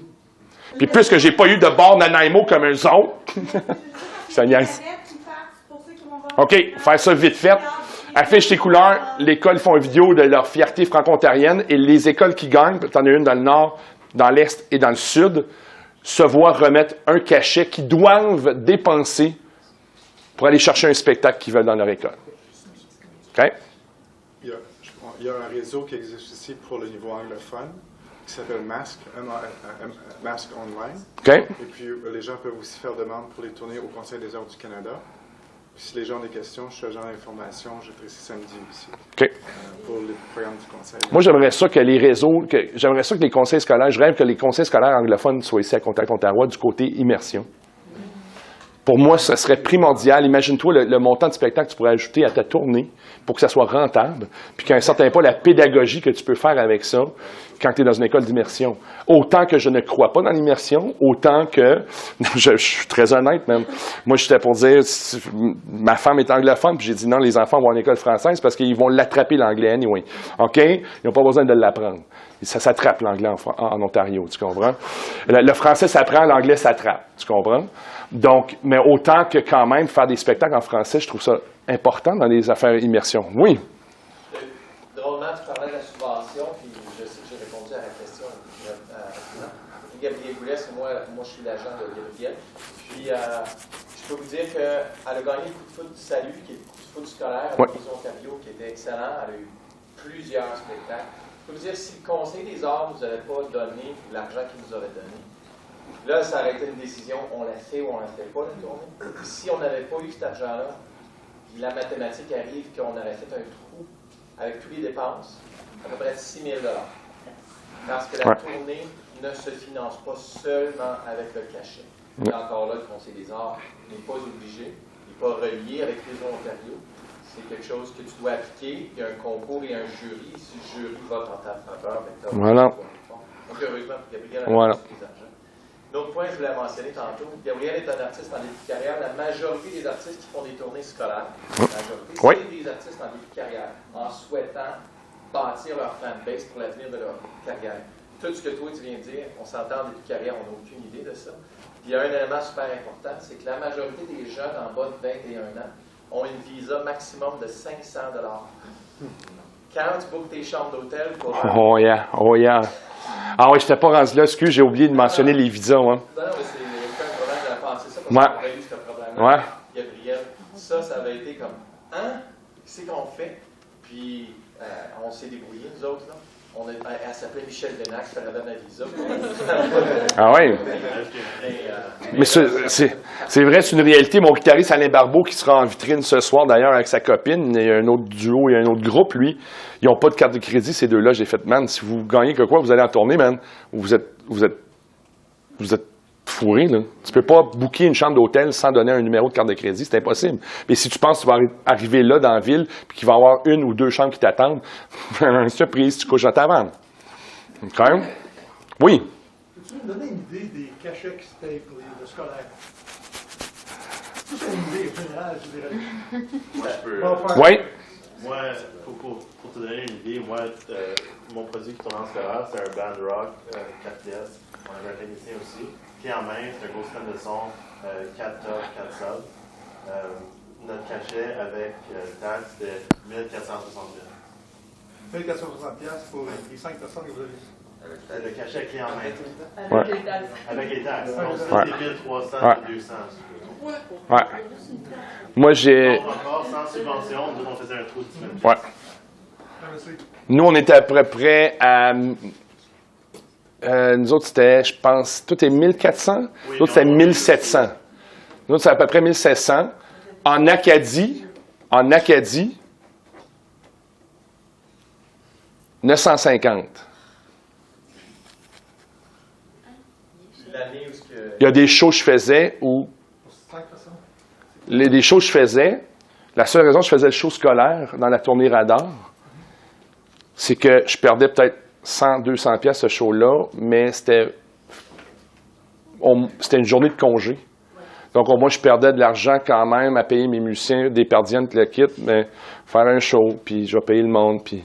Puis puisque j'ai pas eu de bord Nanaimo comme eux autres, ça niaise. OK, faire ça vite fait. Affiche tes couleurs, l'école font une vidéo de leur fierté franco-ontarienne et les écoles qui gagnent, tu en as une dans le nord, dans l'est et dans le sud, se voient remettre un cachet qu'ils doivent dépenser pour aller chercher un spectacle qu'ils veulent dans leur école. OK? Il y a un réseau qui existe ici pour le niveau anglophone, qui s'appelle MASC, MASC Online. OK? Et puis, les gens peuvent aussi faire demande pour les tournées au Conseil des arts du Canada. Puis, si les gens ont des questions, je suis agent d'information, je serai ici samedi aussi, OK. pour les programmes du Conseil. Moi, j'aimerais ça que les réseaux, j'aimerais ça que les conseils scolaires, je rêve que les conseils scolaires anglophones soient ici à Contact Ontario du côté immersion. Pour moi, ce serait primordial. Imagine-toi le montant de spectacle que tu pourrais ajouter à ta tournée pour que ça soit rentable, puis qu'à un certain point, la pédagogie que tu peux faire avec ça quand tu es dans une école d'immersion. Autant que je ne crois pas dans l'immersion, autant que, je suis très honnête même, moi j'étais pour dire, ma femme est anglophone, puis j'ai dit non, les enfants vont à une école française parce qu'ils vont l'attraper l'anglais anyway. OK? Ils n'ont pas besoin de l'apprendre. Ça s'attrape l'anglais en Ontario, tu comprends? Le français s'apprend, l'anglais s'attrape, tu comprends? Donc, mais autant que quand même faire des spectacles en français, je trouve ça important dans les affaires immersion. Oui. Drôlement, tu parlais de la subvention, puis je sais que j'ai répondu à la question. Gabriel Boulès, moi je suis l'agent de Gabriel. Puis, je peux vous dire qu'elle a gagné le coup de foot du salut, qui est le coup de foot scolaire, avec les Ontario, qui était excellent. Elle a eu plusieurs spectacles. Je peux vous dire, si le Conseil des arts ne nous avait pas donné l'argent qu'il nous aurait donné, là, ça aurait été une décision, on la fait ou on la fait pas, la tournée. Si on n'avait pas eu cet argent-là, la mathématique arrive qu'on aurait fait un trou avec tous les dépenses, à peu près 6 000 $. Parce que la tournée ne se finance pas seulement avec le cachet. Et encore là, le Conseil des arts n'est pas obligé, n'est pas relié avec les Ontario. C'est quelque chose que tu dois appliquer. Il y a un concours et un jury. Si le jury vote en ta faveur, tu as voilà. Donc, heureusement, pour Gabriel, voilà. des argent. L'autre point que je voulais mentionner tantôt, Gabriel est un artiste en début de carrière. La majorité des artistes qui font des tournées scolaires, c'est des artistes en début de carrière, en souhaitant bâtir leur fanbase pour l'avenir de leur carrière. Tout ce que toi tu viens de dire, on s'entend en début de carrière, on n'a aucune idée de ça. Puis il y a un élément super important, c'est que la majorité des jeunes en bas de 21 ans ont une visa maximum de 500 $. Quand tu bookes tes chambres d'hôtel pour... Oh yeah. Ah oui, je n'étais pas rendu là, excuse, j'ai oublié de mentionner les visas. Hein. Non, mais c'est aucun problème de penser ça, parce qu'on aurait eu ce problème-là. Ouais. Gabriel, ça avait été comme, hein? Qu'est-ce qu'on fait? Puis, on s'est débrouillés, nous autres, là. Elle s'appelait Michel Bénac, ça redonne un visa. Ah oui? Mais c'est vrai, c'est une réalité. Mon guitariste Alain Barbeau, qui sera en vitrine ce soir d'ailleurs avec sa copine, il y a un autre duo, il y a un autre groupe, lui. Ils n'ont pas de carte de crédit, ces deux-là. J'ai fait, man, si vous gagnez que quoi, vous allez en tourner, man. Vous êtes fourré, là. Tu peux pas booker une chambre d'hôtel sans donner un numéro de carte de crédit, c'est impossible. Mais si tu penses que tu vas arriver là dans la ville, puis qu'il va y avoir une ou deux chambres qui t'attendent, surprise, tu couches à ta vente. OK? Oui. Peux-tu me donner une idée des cachets qui se payent pour les scolaires? C'est une idée générale, je dirais. Moi, je peux. Oui. Moi, pour te donner une idée, moi, mon produit qui tourne en scolaire, c'est un band rock, 4 pièces. On avait un technicien aussi. Clé en main, c'est un gros système de son, 4 top, 4 sub. Notre cachet avec taxe, c'était 1460 $. 1460$ pour les 5 personnes que vous avez. Le cachet clé en main. Avec les taxes. Avec les taxes. Donc, Ouais. c'est 1300 et 200. Ouais. Moi, j'ai. Encore, sans subvention, nous, on faisait un trou de 10 000. Ouais. Nous, on était à peu près à. Nous autres, c'était, je pense, tout est 1400. Nous autres, c'était 1700. Nous autres, c'est à peu près 1700. En Acadie, 950. L'année où ce que... Il y a des shows que je faisais où. Des shows que je faisais, la seule raison que je faisais le show scolaire dans la tournée Radar, c'est que je perdais peut-être 100, 200 pièces ce show-là, mais c'était une journée de congé. Donc, au moins, je perdais de l'argent quand même à payer mes musiciens, des perdiennes, le kit, mais faire un show, puis je vais payer le monde, puis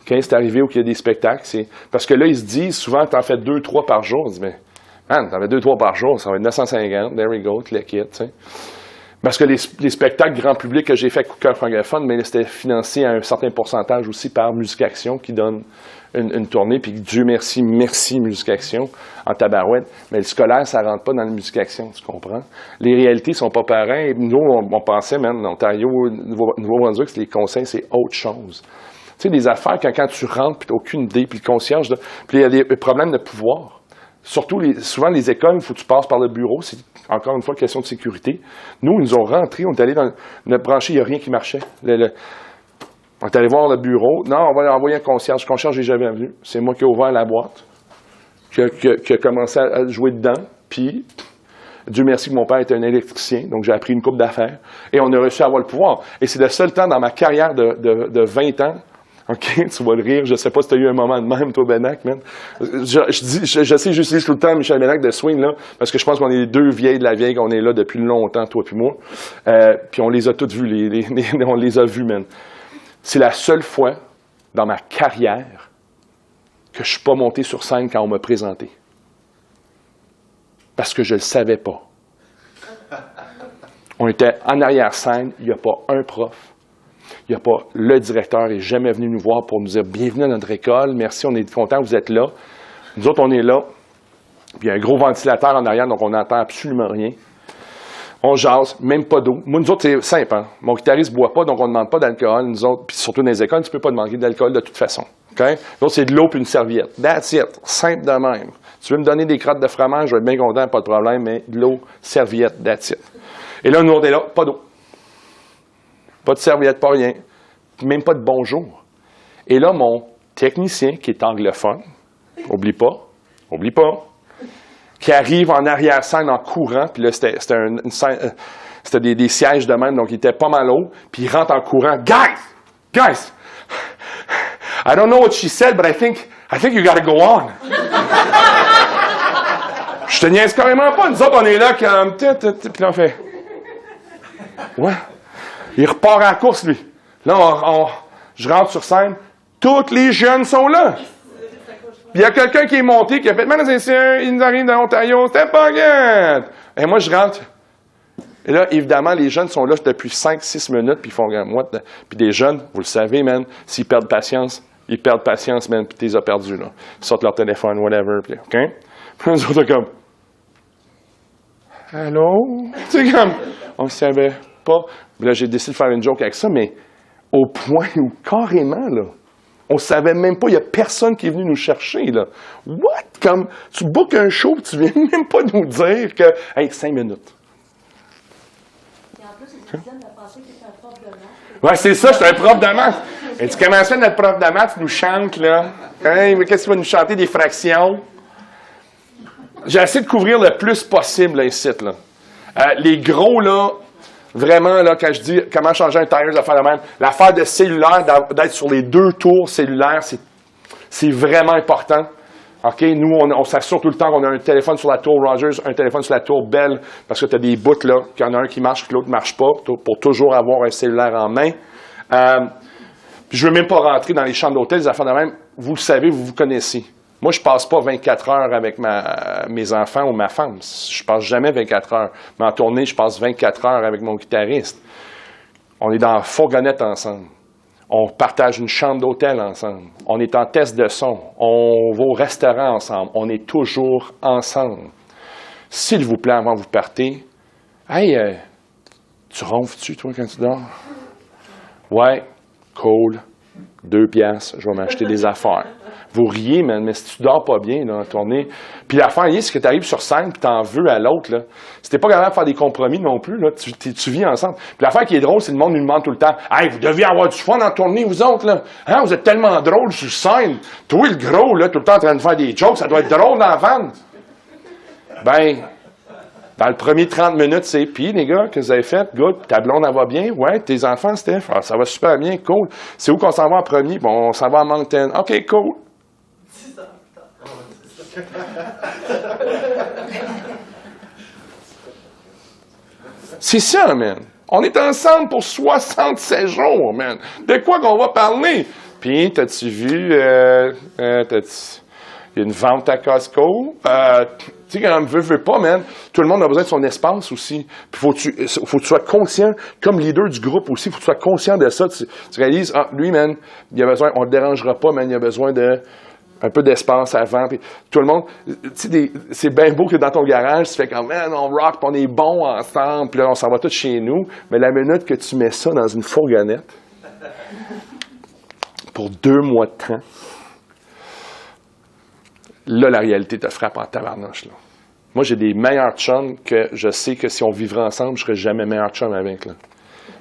quand c'est arrivé où il y a des spectacles, c'est... Parce que là, ils se disent, souvent, tu en fais 2-3 par jour. Ils disent, mais, man, t'en fais 2-3 par jour, ça va être 950, there we go, le kit, tu sais. Parce que les spectacles grand public que j'ai fait à Coup de cœur francophone, mais c'était financé à un certain pourcentage aussi par Musique Action qui donne une tournée, puis Dieu merci Musique Action en tabarouette. Mais le scolaire, ça rentre pas dans la Musique Action, tu comprends? Les réalités sont pas pareilles. Nous, on pensait même, en Ontario, Nouveau-Brunswick, les conseils, c'est autre chose. Tu sais, des affaires, quand tu rentres, puis tu n'as aucune idée, puis le concierge, puis il y a des problèmes de pouvoir. Surtout, souvent, les écoles, il faut que tu passes par le bureau. C'est encore une fois une question de sécurité. Nous, ils nous ont rentrés, on est allés dans notre branché, il n'y a rien qui marchait. On est allé voir le bureau. Non, on va envoyer un concierge. Le concierge n'est jamais venu. C'est moi qui ai ouvert la boîte, qui a commencé à jouer dedans. Puis, Dieu merci que mon père était un électricien, donc j'ai appris une couple d'affaires. Et on a réussi à avoir le pouvoir. Et c'est le seul temps dans ma carrière de 20 ans. OK, tu vas le rire. Je sais pas si tu as eu un moment de même, toi, Bénac, man. Je sais, j'utilise tout le temps Michel Bénac de Swing, là, parce que je pense qu'on est les deux vieilles de la vieille, qu'on est là depuis longtemps, toi puis moi. Puis on les a toutes vues, on les a vues, man. C'est la seule fois dans ma carrière que je suis pas monté sur scène quand on m'a présenté. Parce que je le savais pas. On était en arrière-scène, il n'y a pas un prof. Il n'y a pas le directeur n'est jamais venu nous voir pour nous dire « Bienvenue à notre école, merci, on est content que vous êtes là. » Nous autres, on est là, puis il y a un gros ventilateur en arrière, donc on n'entend absolument rien. On jase, même pas d'eau. Moi, nous autres, c'est simple. Hein? Mon guitariste ne boit pas, donc on ne demande pas d'alcool. Nous autres, puis surtout dans les écoles, tu ne peux pas demander d'alcool de toute façon. Okay? Donc, c'est de l'eau puis une serviette. That's it. Simple de même. Tu veux me donner des crottes de fromage, je vais être bien content, pas de problème, mais de l'eau, serviette, that's it. Et là, nous, on est là, pas d'eau. Pas de serviette, pas rien. Même pas de bonjour. Et là, mon technicien, qui est anglophone, oublie pas, qui arrive en arrière-scène en courant, puis là, c'était des sièges de même, donc il était pas mal haut, puis il rentre en courant. Guys! I don't know what she said, but I think you gotta go on. Je te niaise carrément pas. Nous autres, on est là comme... Puis là, on fait... Ouais. Il repart à la course, lui. Là, je rentre sur scène. Tous les jeunes sont là. Puis il y a quelqu'un qui est monté, qui a fait « Mesdames et messieurs, il nous arrive de l'Ontario, c'était pas bien! » Et moi, je rentre. Et là, évidemment, les jeunes sont là depuis 5-6 minutes, puis ils font « Moi, puis des jeunes, vous le savez, man, s'ils perdent patience, man, puis tu les as perdus, là. Ils sortent leur téléphone, whatever, puis OK? Puis nous autres, comme « Allô? » Tu sais, comme, on ne savait pas. Puis là, j'ai décidé de faire une joke avec ça, mais au point où, carrément, là, on ne savait même pas, il n'y a personne qui est venu nous chercher, là. What? Comme, tu bookes un show, tu viens même pas nous dire que, hey, 5 minutes. Et en plus, les étudiants ont pensé que c'était un prof de maths. Ouais, c'est ça, je suis un prof de maths. Et tu commences notre prof de maths, tu nous chantes, là. Hey, mais qu'est-ce que tu vas nous chanter, des fractions? J'ai essayé de couvrir le plus possible, ici, là. Les gros, là, vraiment, là, quand je dis comment changer un tire, l'affaire de même, l'affaire de cellulaire, d'être sur les 2 tours cellulaires, c'est vraiment important. OK? Nous, on s'assure tout le temps qu'on a un téléphone sur la tour Rogers, un téléphone sur la tour Bell, parce que tu as des bouts, là, qu'il y en a un qui marche, que l'autre ne marche pas, pour toujours avoir un cellulaire en main. Je ne veux même pas rentrer dans les chambres d'hôtel, les affaires de même. Vous le savez, vous connaissez. Moi, je passe pas 24 heures avec mes enfants ou ma femme. Je passe jamais 24 heures. Mais en tournée, je passe 24 heures avec mon guitariste. On est dans la fourgonnette ensemble. On partage une chambre d'hôtel ensemble. On est en test de son. On va au restaurant ensemble. On est toujours ensemble. S'il vous plaît, avant que vous partez, hey, tu ronfles-tu, toi, quand tu dors? Ouais, cool. 2 piastres, je vais m'acheter des affaires. Vous riez, man, mais si tu dors pas bien, là, en tournée. Puis l'affaire, c'est que tu arrives sur scène et tu en veux à l'autre, là. Si t'es pas capable de faire des compromis non plus, là, tu vis ensemble. Puis l'affaire qui est drôle, c'est que le monde nous demande tout le temps « Hey, vous deviez avoir du fun en tournée, vous autres, là. Hein, vous êtes tellement drôles sur scène. Toi, le gros, là, tout le temps en train de faire des jokes, ça doit être drôle dans la vanne. » Ben, dans le premier 30 minutes, c'est « Puis, les gars, que vous avez fait? Good. Ta blonde, elle va bien? Ouais. Tes enfants, Steph? Ah, ça va super bien. Cool. C'est où qu'on s'en va en premier? Bon, on s'en va à Moncton. OK, cool. » C'est ça, man. On est ensemble pour 67 jours, man. De quoi qu'on va parler? Puis, t'as-tu vu, il y a une vente à Costco? Tu sais, quand on veut pas, man, tout le monde a besoin de son espace aussi. Puis, faut que tu sois conscient, comme leader du groupe aussi, faut que tu sois conscient de ça. Tu réalises, lui, man, il a besoin, on le dérangera pas, man, il a besoin de un peu d'espace avant, puis tout le monde, tu sais, c'est bien beau que dans ton garage, tu fais comme, man, on rock, puis on est bons ensemble, puis là, on s'en va tous chez nous, mais la minute que tu mets ça dans une fourgonnette, pour 2 mois de temps, là, la réalité te frappe en tabarnouche, là. Moi, j'ai des meilleurs chums que je sais que si on vivrait ensemble, je serais jamais meilleur chum avec, là.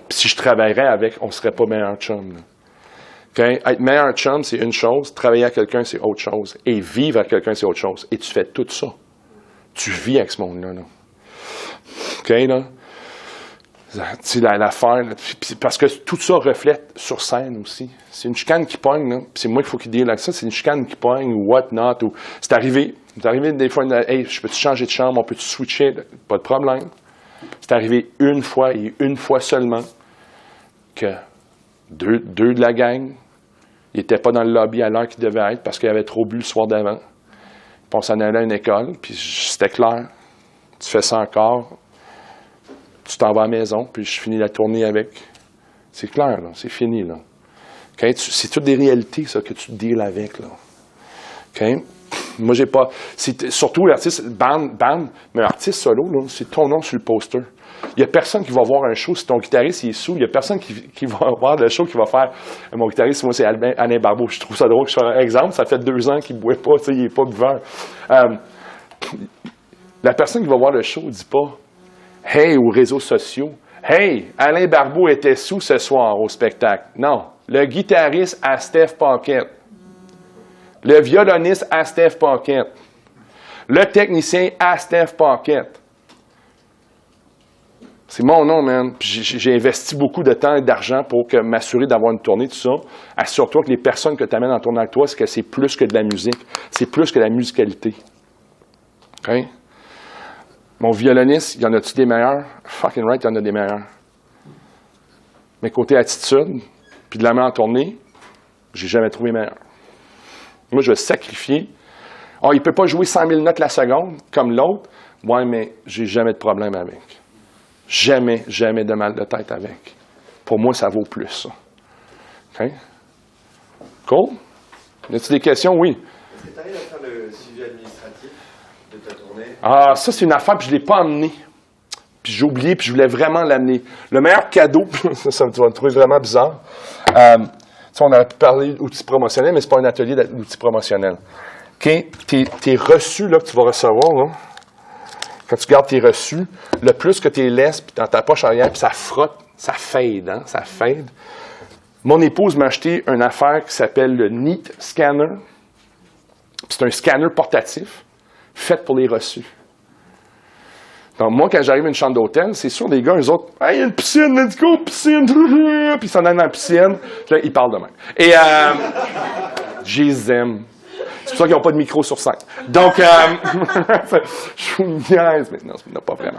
Puis si je travaillerais avec, on serait pas meilleur chum, là. Okay? Être meilleur chum, c'est une chose. Travailler avec quelqu'un, c'est autre chose. Et vivre avec quelqu'un, c'est autre chose. Et tu fais tout ça. Tu vis avec ce monde-là. Là. OK, là? Tu sais, l'affaire, là, parce que tout ça reflète sur scène aussi. C'est une chicane qui pogne, là. C'est moi qu'il faut qu'il deal avec ça. C'est une chicane qui pogne ou what not. Ou... C'est arrivé des fois, hey, je peux-tu changer de chambre? On peut-tu switcher? Pas de problème. C'est arrivé une fois et une fois seulement que deux de la gang, ils n'étaient pas dans le lobby à l'heure qu'ils devaient être parce qu'ils avaient trop bu le soir d'avant. Puis on s'en allait à une école, puis c'était clair. Tu fais ça encore, tu t'en vas à la maison, puis je finis la tournée avec. C'est clair, là, c'est fini, là. Okay? C'est toutes des réalités, ça, que tu deals avec, là. OK? Moi, j'ai pas... Surtout l'artiste, band, mais l'artiste solo, là, c'est ton nom sur le poster. Il n'y a personne qui va voir un show si ton guitariste il est sous. Il n'y a personne qui va voir le show qui va faire. Mon guitariste, moi, c'est Alain Barbeau. Je trouve ça drôle que je sois un exemple. Ça fait 2 ans qu'il ne boit pas, il n'est pas buveur. La personne qui va voir le show ne dit pas « Hey, aux réseaux sociaux, hey, Alain Barbeau était sous ce soir au spectacle. » Non. Le guitariste à Steph Paquette. Le violoniste à Steph Paquette. Le technicien à Steph Paquette. C'est mon nom, man. J'ai investi beaucoup de temps et d'argent pour m'assurer d'avoir une tournée, tout ça. Assure-toi que les personnes que tu amènes en tournée avec toi, c'est que c'est plus que de la musique. C'est plus que de la musicalité. OK? Mon violoniste, il y en a-tu des meilleurs? Fucking right, il y en a des meilleurs. Mais côté attitude, puis de la main en tournée, j'ai jamais trouvé meilleur. Moi, je vais sacrifier. Oh, il peut pas jouer 100 000 notes la seconde, comme l'autre. Ouais, mais j'ai jamais de problème avec. Jamais, jamais de mal de tête avec. Pour moi, ça vaut plus, ça. OK? Cool? Y a-t-il des questions? Oui. Est-ce que tu arrives à faire le suivi administratif de ta tournée? Ah, ça, c'est une affaire, puis je ne l'ai pas amené. Puis j'ai oublié, puis je voulais vraiment l'amener. Le meilleur cadeau, ça tu vas le trouver vraiment bizarre. On a parlé d'outils promotionnels, mais ce n'est pas un atelier d'outils promotionnels. OK? Tes reçus là, que tu vas recevoir, là, quand tu gardes tes reçus, le plus que tu les laisses puis dans ta poche arrière, puis ça frotte, ça fade, hein? Ça fade. Mon épouse m'a acheté une affaire qui s'appelle le Neat Scanner. C'est un scanner portatif fait pour les reçus. Donc, moi, quand j'arrive à une chambre d'hôtel, c'est sûr, les gars, eux autres, « Hey, il y a une piscine, let's go, piscine! » Puis ils s'en allent dans la piscine. Puis là, ils parlent de même. Et je les aime. C'est pour ça qu'ils n'ont pas de micro sur scène. Donc, je vous niaise, mais non, pas vraiment.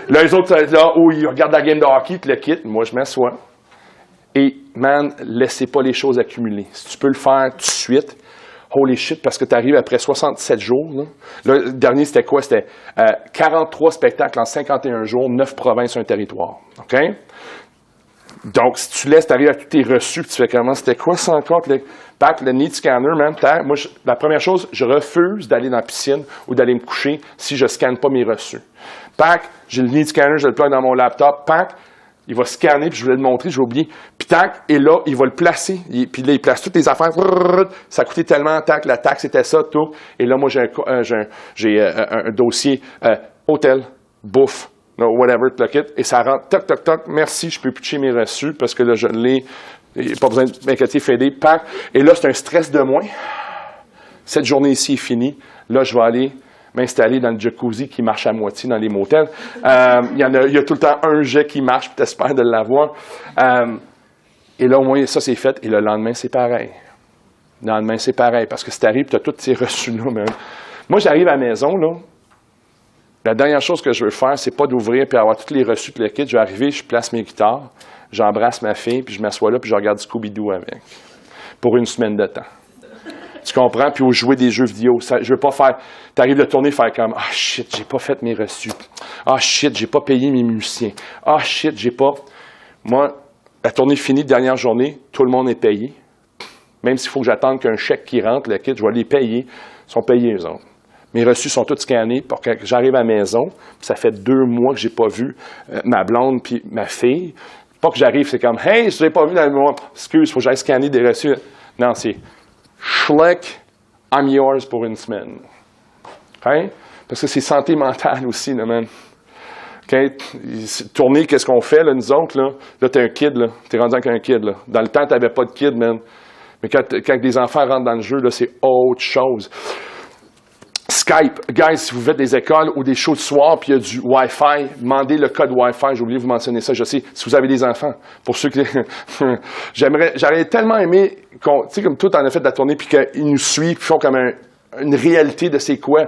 Là, les autres, là, où ils regardent la game de hockey, puis le quittent. Moi, je m'assois. Et, man, laissez pas les choses accumuler. Si tu peux le faire tout de suite, holy shit, parce que tu arrives après 67 jours. Là. Le dernier, c'était quoi? C'était 43 spectacles en 51 jours, 9 provinces, un territoire. OK? Donc, si tu laisses, tu arrives à tous tes reçus, tu fais comment? C'était quoi ça encore? Le Neat Scanner, man, moi, la première chose, je refuse d'aller dans la piscine ou d'aller me coucher si je ne scanne pas mes reçus. J'ai le Neat Scanner, je le plug dans mon laptop. Il va scanner, puis je voulais le montrer, j'ai oublié. Puis et là, il va le placer. Puis là, il place toutes les affaires. Ça coûtait tellement, la taxe était ça, tout. Et là, moi, j'ai un dossier hôtel, bouffe, whatever, et ça rentre, toc, toc, toc, merci, je peux pitcher mes reçus, parce que là, je l'ai, pas besoin de m'inquiéter, fédé, et là, c'est un stress de moins. Cette journée ici est finie. Là, je vais aller m'installer dans le jacuzzi qui marche à moitié dans les motels. Il y a tout le temps un jet qui marche, puis t'espères de l'avoir. Et là, au moins, ça, c'est fait. Et le lendemain, c'est pareil. Le lendemain, c'est pareil. Parce que si t'arrives, tu as tous ces reçus-là. Même. Moi, j'arrive à la maison, là. La dernière chose que je veux faire, c'est pas d'ouvrir puis avoir tous les reçus de le kit. Je vais arriver, je place mes guitares, j'embrasse ma fille, puis je m'assois là, puis je regarde Scooby-Doo avec. Pour une semaine de temps. Tu comprends? Puis au jouer des jeux vidéo. Ça, je veux pas faire... T'arrives de tourner, faire comme « Ah, shit, j'ai pas fait mes reçus. Ah, shit, j'ai pas payé mes musiciens. Ah, shit, j'ai pas... » Moi, la tournée finie, dernière journée, tout le monde est payé. Même s'il faut que j'attende qu'un chèque qui rentre, le kit, je vais les payer. Ils sont payés, eux autres. Mes reçus sont tous scannés pour que j'arrive à la maison. Ça fait 2 mois que j'ai pas vu ma blonde puis ma fille. Pas que j'arrive, c'est comme « Hey, je l'ai pas vu dans le mois. Excuse, il faut que j'aille scanner des reçus. » Non, c'est... Schleck, I'm yours pour une semaine. Okay? Parce que c'est santé mentale aussi, là, man. Okay? Tourner, qu'est-ce qu'on fait, là, nous autres, là? Là, t'es un kid, là. T'es rendu avec un kid, là. Dans le temps, t'avais pas de kid, man. Mais quand des enfants rentrent dans le jeu, là, c'est autre chose. Skype. Guys, si vous faites des écoles ou des shows de soir, puis il y a du Wi-Fi, demandez le code Wi-Fi. J'ai oublié de vous mentionner ça. Je sais, si vous avez des enfants. Pour ceux qui... j'aurais tellement aimé, tu sais, comme toi, t'en as fait de la tournée, puis qu'ils nous suivent, puis font comme une réalité de c'est quoi.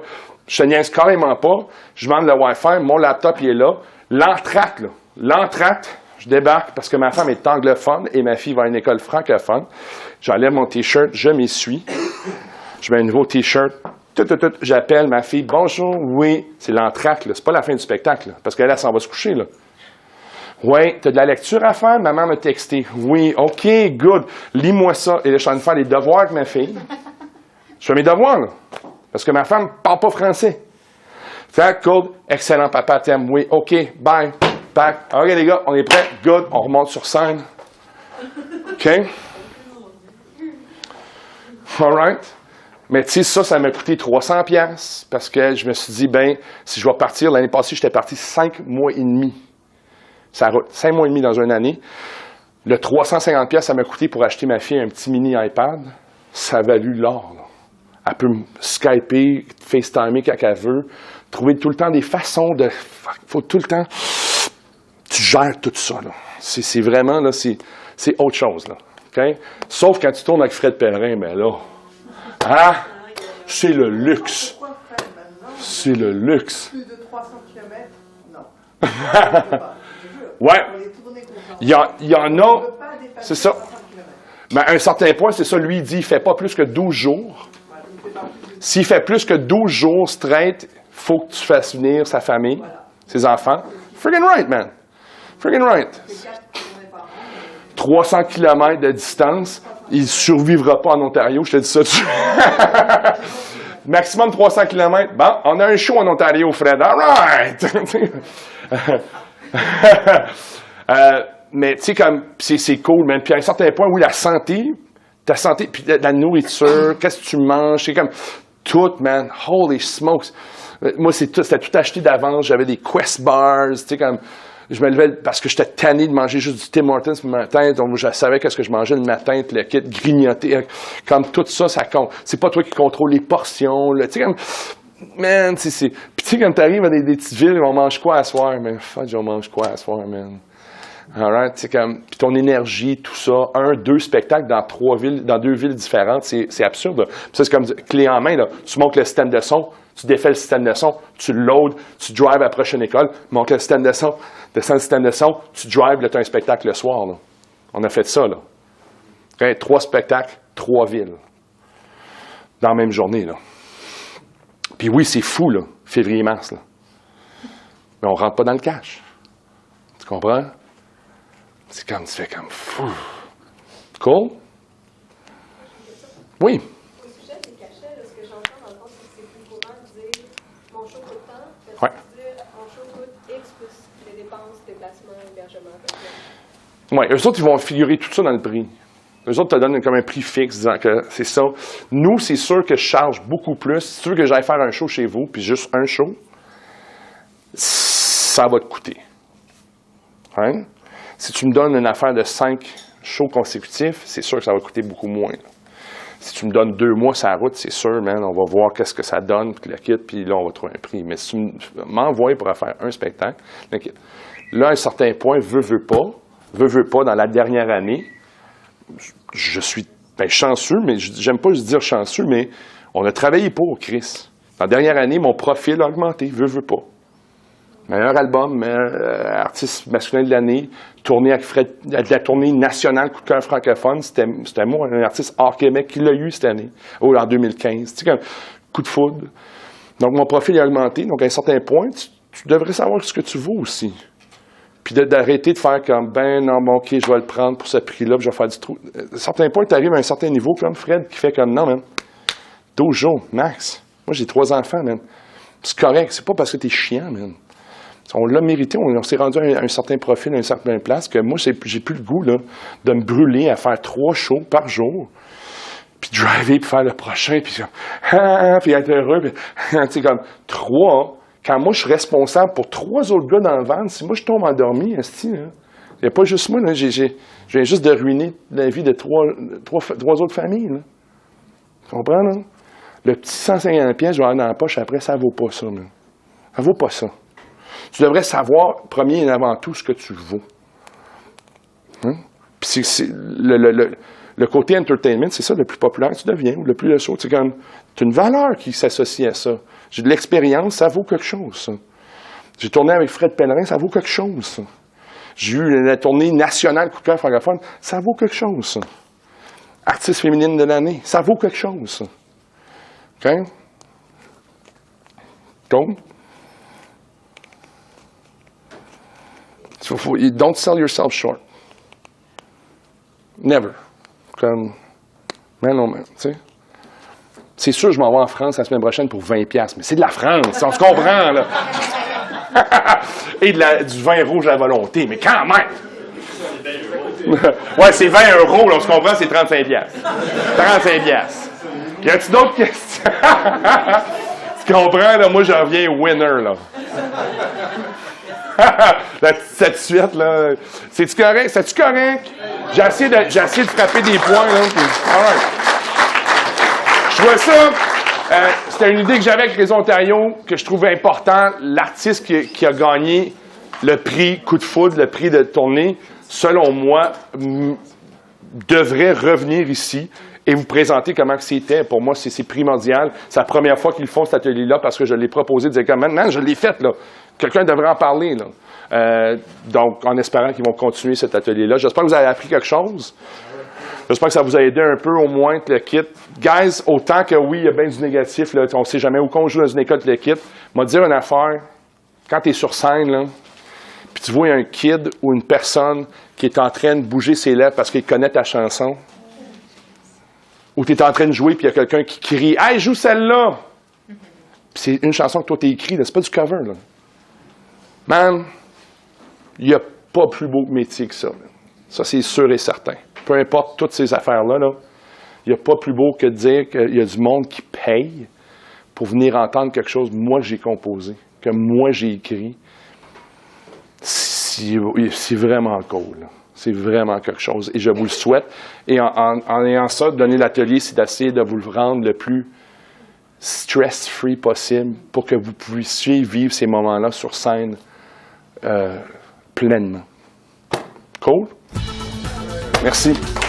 Je te niaise carrément pas. Je demande le Wi-Fi. Mon laptop, il est là. L'entracte, là. L'entracte, je débarque parce que ma femme est anglophone et ma fille va à une école francophone. J'enlève mon T-shirt, je m'essuie. Je mets un nouveau T-shirt. J'appelle ma fille. Bonjour, oui. C'est l'entracte, là. C'est pas la fin du spectacle, là, parce qu'elle, elle s'en va se coucher, là. Oui, t'as de la lecture à faire? Maman m'a texté. Oui, OK, good. Lis-moi ça. Et là, je suis en train de faire les devoirs avec ma fille. Je fais mes devoirs, là. Parce que ma femme ne parle pas français. Fait cool. Excellent, papa, t'aimes. Oui, OK, bye. Back. OK, les gars, on est prêts? Good. On remonte sur scène. OK? All right. Mais tu sais, ça m'a coûté 300$ parce que je me suis dit, si je vais partir, l'année passée, j'étais parti 5 mois et demi. Ça roule 5 mois et demi dans une année. Le 350$, ça m'a coûté pour acheter ma fille un petit mini iPad. Ça a valu l'or, là. Elle peut me Skyper, FaceTimer quand elle veut, trouver tout le temps des façons de... faut tout le temps... Tu gères tout ça, là. C'est vraiment, là, c'est autre chose, là. Okay? Sauf quand tu tournes avec Fred Pellerin, mais là... Hein? C'est le luxe. C'est le luxe. Plus de 300 km Ouais. Il y en a, c'est ça. Mais à un certain point, c'est ça, lui, il dit, il ne fait pas plus que 12 jours. S'il fait plus que 12 jours straight, il faut que tu fasses venir sa famille, ses enfants. Friggin' right, man. Friggin' right. 300 km de distance, il ne survivra pas en Ontario, je te dis ça. Maximum 300 km. Bon, on a un show en Ontario, Fred. All right! Mais tu sais, comme, c'est cool, man. Puis à un certain point, oui, ta santé, puis la nourriture, qu'est-ce que tu manges, c'est comme tout, man. Holy smokes! Moi, c'était tout acheté d'avance. J'avais des Quest bars, tu sais, comme, je me levais parce que j'étais tanné de manger juste du Tim Hortons le matin, donc je savais qu'est-ce que je mangeais le matin, le kit, grignoter, comme tout ça, ça compte. C'est pas toi qui contrôle les portions, tu sais, comme, man, puis tu sais, quand t'arrives à des petites villes, on mange quoi à soir, man? Fuck, on mange quoi à soir, man? Alright, tu sais, comme, puis ton énergie, tout ça, 2 spectacles dans 2 villes différentes, c'est absurde. Puis ça, c'est comme clé en main, là. Tu montes le système de son, tu défais le système de son, tu le loads, tu drives à la prochaine école, monte le système de son, descends le système de son, tu drives, là, tu as un spectacle le soir, là. On a fait ça, là. Okay? 3 spectacles, 3 villes. Dans la même journée, là. Puis oui, c'est fou, là, février-mars, là. Mais on rentre pas dans le cash. Tu comprends? C'est comme, tu fais comme, fou. Cool? Oui. Au sujet des cachets, là, ce que j'entends dans le fond, c'est que c'est plus courant de dire mon show coûte tant, Ouais. dire mon show coûte X plus les dépenses, déplacement, hébergement. Oui, eux autres, ils vont figurer tout ça dans le prix. Eux autres te donnent comme un prix fixe, disant que c'est ça. Nous, c'est sûr que je charge beaucoup plus. Si tu veux que j'aille faire un show chez vous, puis juste un show, ça va te coûter. Hein? Si tu me donnes une affaire de 5 shows consécutifs, c'est sûr que ça va coûter beaucoup moins. Là. Si tu me donnes 2 mois sur la route, c'est sûr, man, on va voir qu'est-ce que ça donne, puis le kit, puis là, on va trouver un prix. Mais si tu m'envoies pour faire un spectacle, là, à un certain point, veux pas, dans la dernière année, je suis chanceux, mais j'aime pas dire chanceux, mais on a travaillé pour Chris. Dans la dernière année, mon profil a augmenté, veux pas. Meilleur album, artiste masculin de l'année, tournée avec Fred, la tournée nationale Coup de cœur francophone, c'était moi, un artiste hors Québec qui l'a eu cette année, en 2015. Tu sais, comme coup de foudre. Donc, mon profil a augmenté. Donc, à un certain point, tu devrais savoir ce que tu vaux aussi. Puis d'arrêter de faire comme, non, bon, OK, je vais le prendre pour ce prix-là, puis je vais faire du trou. À un certain point, tu arrives à un certain niveau, comme Fred, qui fait comme, non, man, 12 jours, max. Moi, j'ai 3 enfants, man. C'est correct, c'est pas parce que t'es chiant, man. On l'a mérité, on s'est rendu à un certain profil, à une certaine place, que moi, j'ai plus le goût là, de me brûler à faire 3 shows par jour, puis driver, puis faire le prochain, puis puis être heureux, puis tu sais, comme 3. Quand moi, je suis responsable pour 3 autres gars dans le ventre, si moi, je tombe endormi, il n'y a pas juste moi, là, je viens juste de ruiner la vie de 3 autres familles. Là. Tu comprends, là? Le petit 150 pièces, je vais avoir dans la poche après, ça vaut pas ça, man. Ça vaut pas ça. Tu devrais savoir, premier et avant tout, ce que tu vaux. Hein? Puis le côté entertainment, c'est ça, le plus populaire tu deviens, ou le plus le show. C'est comme, tu as une valeur qui s'associe à ça. J'ai de l'expérience, ça vaut quelque chose, ça. J'ai tourné avec Fred Pellerin, ça vaut quelque chose, ça. J'ai eu la tournée nationale Coup de cœur francophone, ça vaut quelque chose, ça. Artiste féminine de l'année, ça vaut quelque chose, ça. OK? Cool? Don't sell yourself short. Never. Comme, mais non, mais, tu sais. C'est sûr, je m'en vais en France la semaine prochaine pour 20$, mais c'est de la France, on se comprend, là. Et du vin rouge à volonté, mais quand même! Ouais, c'est 20 €, là, on se comprend, c'est 35$. 35$. Y a-tu d'autres questions? Tu comprends, là, moi, je reviens winner, là. La petite satisfaite, là. C'est-tu correct? C'est-tu correct? J'ai essayé de frapper des points, là. All right. Je vois ça. C'était une idée que j'avais avec Réseau Ontario, que je trouvais important. L'artiste qui a gagné le prix Coup de foudre, le prix de tournée, selon moi, devrait revenir ici et vous présenter comment c'était. Pour moi, c'est primordial. C'est la première fois qu'ils font cet atelier-là parce que je l'ai proposé de dire comme, man, je l'ai fait, là. Quelqu'un devrait en parler, là. Donc, en espérant qu'ils vont continuer cet atelier-là. J'espère que vous avez appris quelque chose. J'espère que ça vous a aidé un peu, au moins, le kit. Guys, autant que oui, il y a bien du négatif, là, on ne sait jamais où qu'on joue dans une école de le kit. Moi, dire une affaire, quand tu es sur scène, là, puis tu vois un kid ou une personne qui est en train de bouger ses lèvres parce qu'il connaît ta chanson, ou tu es en train de jouer puis il y a quelqu'un qui crie « Hey, joue celle-là! » Puis c'est une chanson que toi t'as écrite, c'est pas du cover, là. Man, il n'y a pas plus beau métier que ça. Là. Ça, c'est sûr et certain. Peu importe toutes ces affaires-là, là, il n'y a pas plus beau que de dire qu'il y a du monde qui paye pour venir entendre quelque chose que moi j'ai composé, que moi j'ai écrit. C'est vraiment cool. Là. C'est vraiment quelque chose. Et je vous le souhaite. Et en ayant ça, donner l'atelier, c'est d'essayer de vous le rendre le plus stress-free possible pour que vous puissiez vivre ces moments-là sur scène pleinement. Cool? Merci.